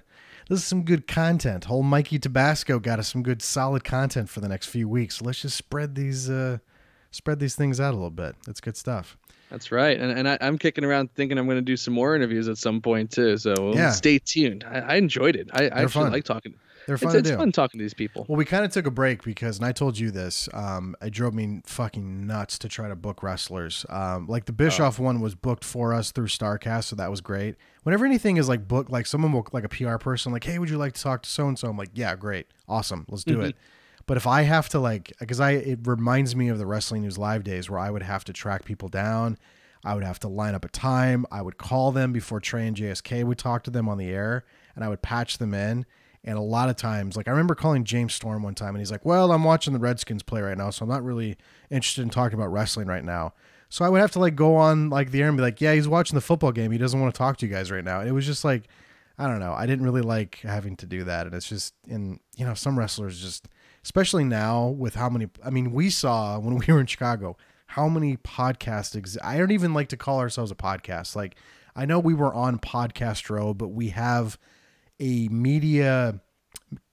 is some good content. Whole Mikey Tabasco got us some good solid content for the next few weeks. So let's just spread these things out a little bit. It's good stuff.
That's right, and I'm kicking around thinking I'm going to do some more interviews at some point too. So stay tuned. I enjoyed it. I actually like talking.
They're fun
It's fun talking to these people.
Well, we kind of took a break because, and I told you this, it drove me fucking nuts to try to book wrestlers. Like the Bischoff one was booked for us through Starrcast, so that was great. Whenever anything is like booked, like someone will, like a PR person, like, hey, would you like to talk to so and so? I'm like, yeah, great, awesome, let's do it. But if I have to it reminds me of the Wrestling News Live days where I would have to track people down. I would have to line up a time. I would call them before Trey and JSK would talk to them on the air, and I would patch them in. And a lot of times, like I remember calling James Storm one time, and he's like, well, I'm watching the Redskins play right now, so I'm not really interested in talking about wrestling right now. So I would have to like go on like the air and be like, yeah, he's watching the football game. He doesn't want to talk to you guys right now. And it was just like, I don't know. I didn't really like having to do that. And it's just some wrestlers just, especially now with how many, we saw when we were in Chicago, how many podcasts I don't even like to call ourselves a podcast. Like I know we were on Podcast Row, but we have a media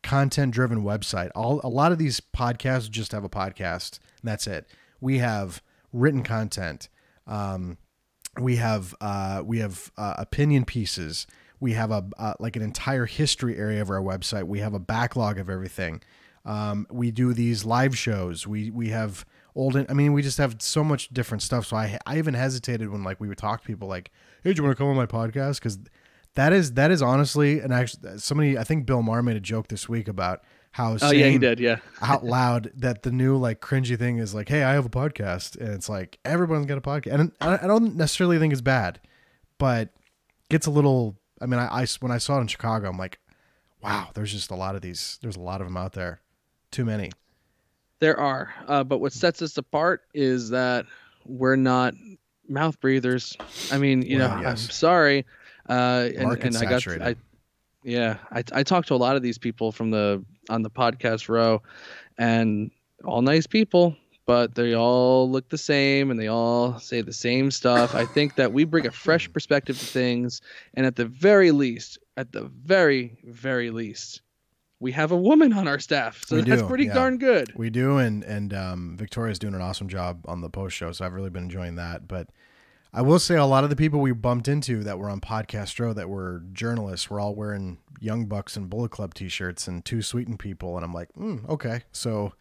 content driven website. A lot of these podcasts just have a podcast and that's it. We have written content. We have opinion pieces. We have like an entire history area of our website. We have a backlog of everything. We do these live shows. We have we just have so much different stuff. So I even hesitated when like we would talk to people like, hey, do you want to come on my podcast? Because that is honestly, and actually I think Bill Maher made a joke this week about how
he did,
out loud that the new like cringy thing is like, hey, I have a podcast, and it's like everyone's got a podcast, and I don't necessarily think it's bad, but gets a little. I when I saw it in Chicago, I'm like, wow, there's just a lot of these. There's a lot of them out there, too many.
There are, but what sets us apart is that we're not mouth breathers. Yes. I'm sorry. And
saturated.
I talked to a lot of these people on the Podcast Row, and all nice people, but they all look the same and they all say the same stuff. I think that we bring a fresh perspective to things, and at the very least, we have a woman on our staff, so that's pretty darn good.
We do, and Victoria's doing an awesome job on the post show, so I've really been enjoying that. But I will say a lot of the people we bumped into that were on Podcast Row that were journalists were all wearing Young Bucks and Bullet Club t-shirts and Too Sweetened people. And I'm like, okay. So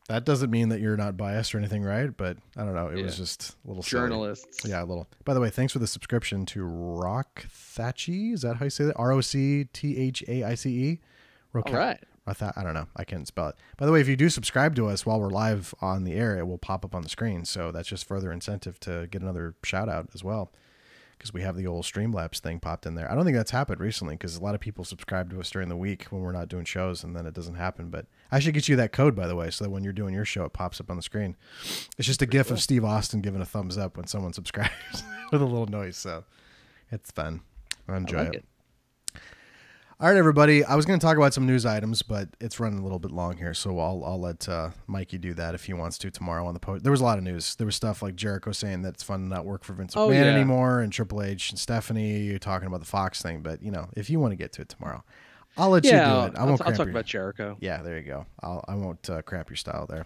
that doesn't mean that you're not biased or anything, right? But I don't know. It was just a little
journalists.
Silly. Yeah, a little. By the way, thanks for the subscription to Rock Thatchy. Is that how you say that? ROCTHAICE?
All right.
I don't know. I can't spell it. By the way, if you do subscribe to us while we're live on the air, it will pop up on the screen. So that's just further incentive to get another shout out as well, because we have the old Streamlabs thing popped in there. I don't think that's happened recently because a lot of people subscribe to us during the week when we're not doing shows, and then it doesn't happen. But I should get you that code, by the way, so that when you're doing your show, it pops up on the screen. It's just a gif of Steve Austin giving a thumbs up when someone subscribes with a little noise. So it's fun. I enjoy it. All right, everybody. I was going to talk about some news items, but it's running a little bit long here, so I'll let Mikey do that if he wants to tomorrow on the post. There was a lot of news. There was stuff like Jericho saying that it's fun to not work for Vince McMahon anymore, and Triple H and Stephanie talking about the Fox thing. But if you want to get to it tomorrow, I'll let you do it.
I'll talk about Jericho.
Yeah, there you go. I won't crap your style there.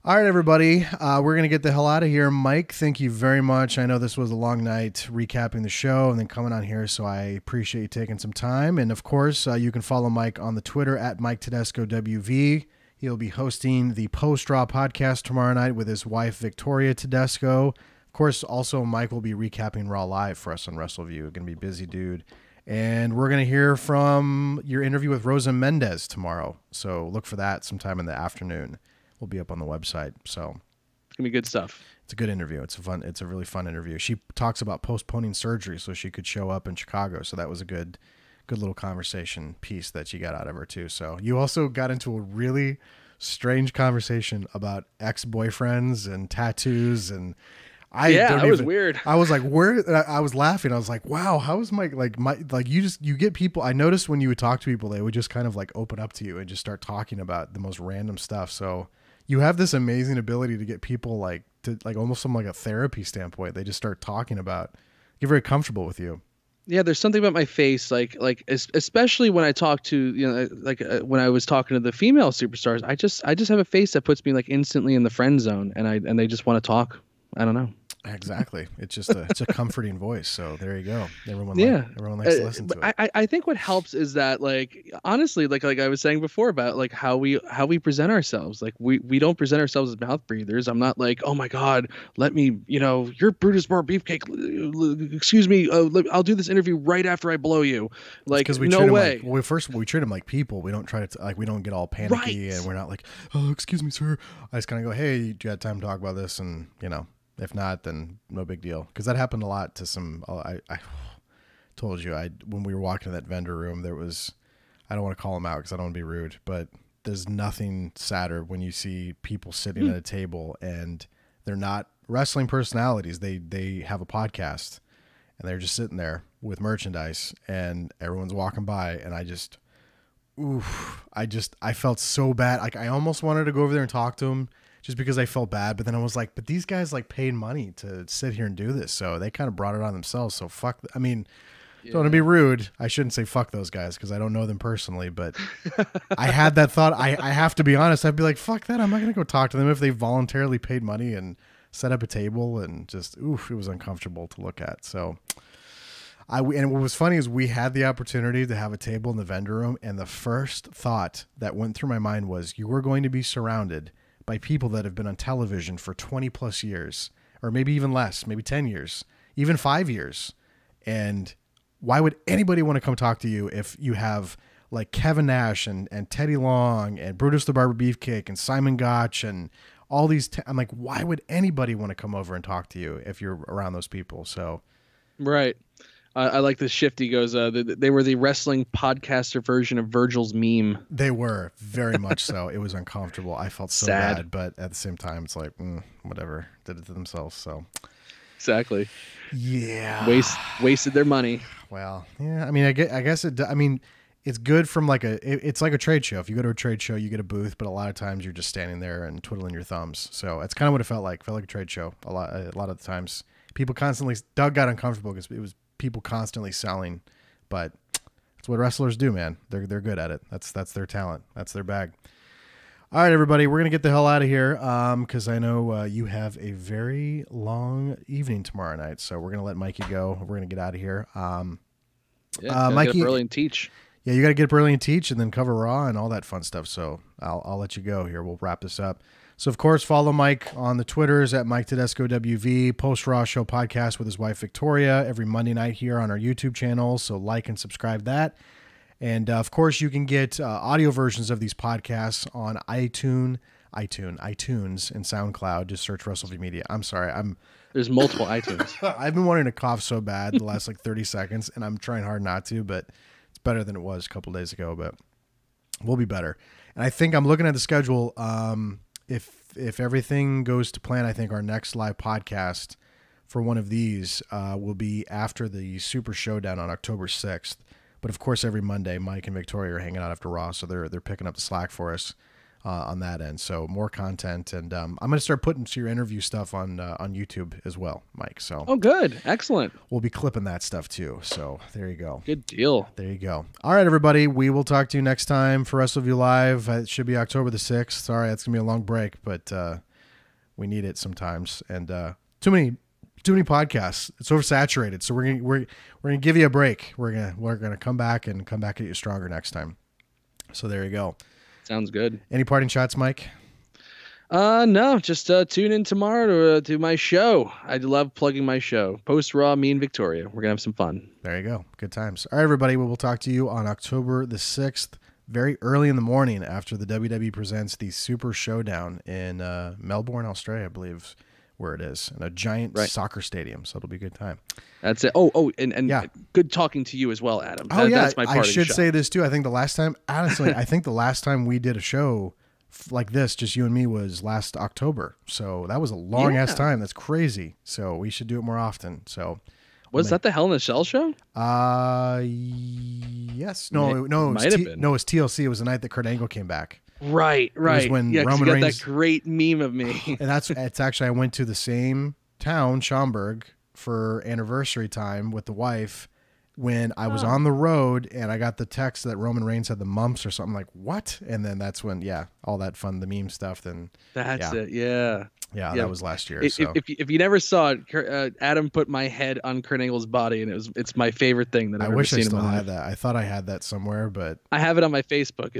All right, everybody. We're going to get the hell out of here. Mike, thank you very much. I know this was a long night recapping the show and then coming on here, so I appreciate you taking some time. And, of course, you can follow Mike on the Twitter at Mike Tedesco WV. He'll be hosting the Post-Raw podcast tomorrow night with his wife, Victoria Tedesco. Of course, also, Mike will be recapping Raw Live for us on Wrestleview. Going to be busy, dude. And we're going to hear from your interview with Rosa Mendez tomorrow. So look for that sometime in the afternoon. Will be up on the website. So
it's gonna be good stuff.
It's a good interview. It's a really fun interview. She talks about postponing surgery so she could show up in Chicago. So that was a good little conversation piece that she got out of her too. So you also got into a really strange conversation about ex-boyfriends and tattoos, and
that was weird.
I was like, I was laughing. I was like, wow, how is Mike you get people. I noticed when you would talk to people, they would just kind of like open up to you and just start talking about the most random stuff. So you have this amazing ability to get people like to like almost from like a therapy standpoint. They just start talking about, get very comfortable with you.
Yeah, there's something about my face, like especially when I talk to, when I was talking to the female superstars, I just have a face that puts me like instantly in the friend zone, and they just want to talk. I don't know.
Exactly. It's just it's a comforting voice. So there you go. Everyone likes to listen to it.
I think what helps is that, like, honestly, like I was saying before about like how we present ourselves. Like we don't present ourselves as mouth breathers. I'm not like, oh my God, let me, you're Brutus Bar Beefcake. Excuse me. I'll do this interview right after I blow you. Like,
because we
no way.
we treat them like people. We don't try to we don't get all panicky, and we're not like, oh, excuse me, sir. I just kind of go, hey, do you have time to talk about this? And if not, then no big deal. Because that happened a lot to some. I told you, when we were walking in that vendor room, there was. I don't want to call them out because I don't want to be rude, but there's nothing sadder when you see people sitting at a table and they're not wrestling personalities. They have a podcast and they're just sitting there with merchandise and everyone's walking by, and I felt so bad. Like I almost wanted to go over there and talk to them, just because I felt bad. But then I was like, but these guys like paid money to sit here and do this. So they kind of brought it on themselves. So fuck. I mean, don't want to be rude. I shouldn't say fuck those guys because I don't know them personally, but I had that thought. I have to be honest. I'd be like, fuck that. I'm not going to go talk to them if they voluntarily paid money and set up a table, and just, it was uncomfortable to look at. So and what was funny is we had the opportunity to have a table in the vendor room. And the first thought that went through my mind was, you are going to be surrounded by people that have been on television for 20 plus years, or maybe even less, maybe 10 years, even 5 years. And why would anybody want to come talk to you if you have like Kevin Nash and Teddy Long and Brutus the Barber Beefcake and Simon Gotch and all these? I'm like, why would anybody want to come over and talk to you if you're around those people? So,
right. I like the shift. He goes, they were the wrestling podcaster version of Virgil's meme.
They were very much so. It was uncomfortable. I felt so bad, but at the same time, it's like, whatever, did it to themselves. So
exactly.
Yeah.
Wasted their money.
Well, yeah. I mean, I guess it, I mean, it's good from like it's like a trade show. If you go to a trade show, you get a booth, but a lot of times you're just standing there and twiddling your thumbs. So it's kind of what it felt like. It felt like a trade show. A lot of the times people constantly, Doug got uncomfortable because it was people constantly selling, but that's what wrestlers do, man. They're good at it. That's their talent. That's their bag. All right, everybody, we're going to get the hell out of here because I know you have a very long evening tomorrow night, so we're going to let Mikey go. We're going to get out of here.
Mikey, get up early and teach.
Yeah, you got to get up early and teach and then cover Raw and all that fun stuff, so I'll let you go here. We'll wrap this up. So, of course, follow Mike on the Twitters at Mike Tedesco WV, Post-Raw Show podcast with his wife, Victoria, every Monday night here on our YouTube channel. So like and subscribe that. And, of course, you can get audio versions of these podcasts on iTunes and SoundCloud. Just search Wrestleview Media. I'm sorry.
There's multiple iTunes.
I've been wanting to cough so bad the last 30 seconds, and I'm trying hard not to, but it's better than it was a couple days ago, but we'll be better. And I think I'm looking at the schedule. If everything goes to plan, I think our next live podcast for one of these will be after the Super Showdown on October 6th. But of course, every Monday, Mike and Victoria are hanging out after Raw, so they're picking up the slack for us on that end. So more content, and I'm going to start putting your interview stuff on YouTube as well, Mike. So
good, excellent.
We'll be clipping that stuff too. So there you go.
Good deal.
There you go. All right, everybody. We will talk to you next time for Wrestleview Live. It should be October the 6th. Sorry, that's gonna be a long break, but we need it sometimes, and too many podcasts. It's oversaturated. So we're gonna give you a break. We're gonna come back at you stronger next time. So there you go.
Sounds good.
Any parting shots, Mike?
No, just tune in tomorrow to my show. I love plugging my show. Post Raw, me and Victoria. We're gonna have some fun.
There you go. Good times. All right, everybody. We will talk to you on October the 6th, very early in the morning after the WWE presents the Super Showdown in Melbourne, Australia, I believe, where it is, in a giant soccer stadium. So it'll be a good time.
That's it. And
yeah.
Good talking to you as well, Adam.
That's my
parting
I should
shot.
say this too. I think the last time, honestly, the last time we did a show like this, just you and me, was last October. So that was a long ass time. That's crazy. So we should do it more often. So
was that the Hell in a Cell show?
Yes. No, it
might have been.
No, it was TLC. It was the night that Kurt Angle came back.
Right.
It was when Roman
you got
Reigns,
that great meme of me.
and it's actually, I went to the same town, Schaumburg, for anniversary time with the wife when I was on the road, and I got the text that Roman Reigns had the mumps or something. Like, what? And then that's when, all that fun, the meme stuff. Then
that's it. Yeah.
Yeah, that was last year.
If you never saw it, Adam put my head on Kurt Angle's body, and it's my favorite thing that I've ever seen.
I wish I still
in my
had
life.
that. I thought I had that somewhere, but
I have it on my Facebook.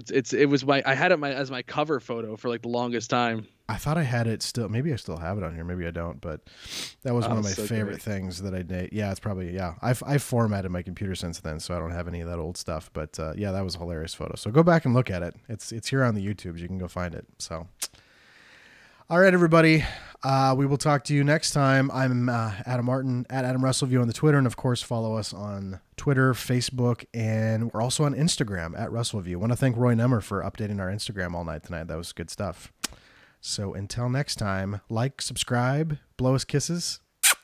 I had it as my cover photo for like the longest time.
I thought I had it still. Maybe I still have it on here. Maybe I don't. But that was one of my favorite things that I did. Yeah, it's probably I've formatted my computer since then, so I don't have any of that old stuff. But that was a hilarious photo. So go back and look at it. It's here on the YouTubes. You can go find it. So. All right, everybody. We will talk to you next time. I'm Adam Martin at Adam Wrestleview on the Twitter, and of course, follow us on Twitter, Facebook, and we're also on Instagram at Wrestleview. I want to thank Roy Nemmer for updating our Instagram all night tonight. That was good stuff. So until next time, like, subscribe, blow us kisses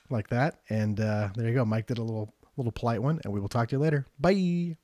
like that, and there you go. Mike did a little polite one, and we will talk to you later. Bye.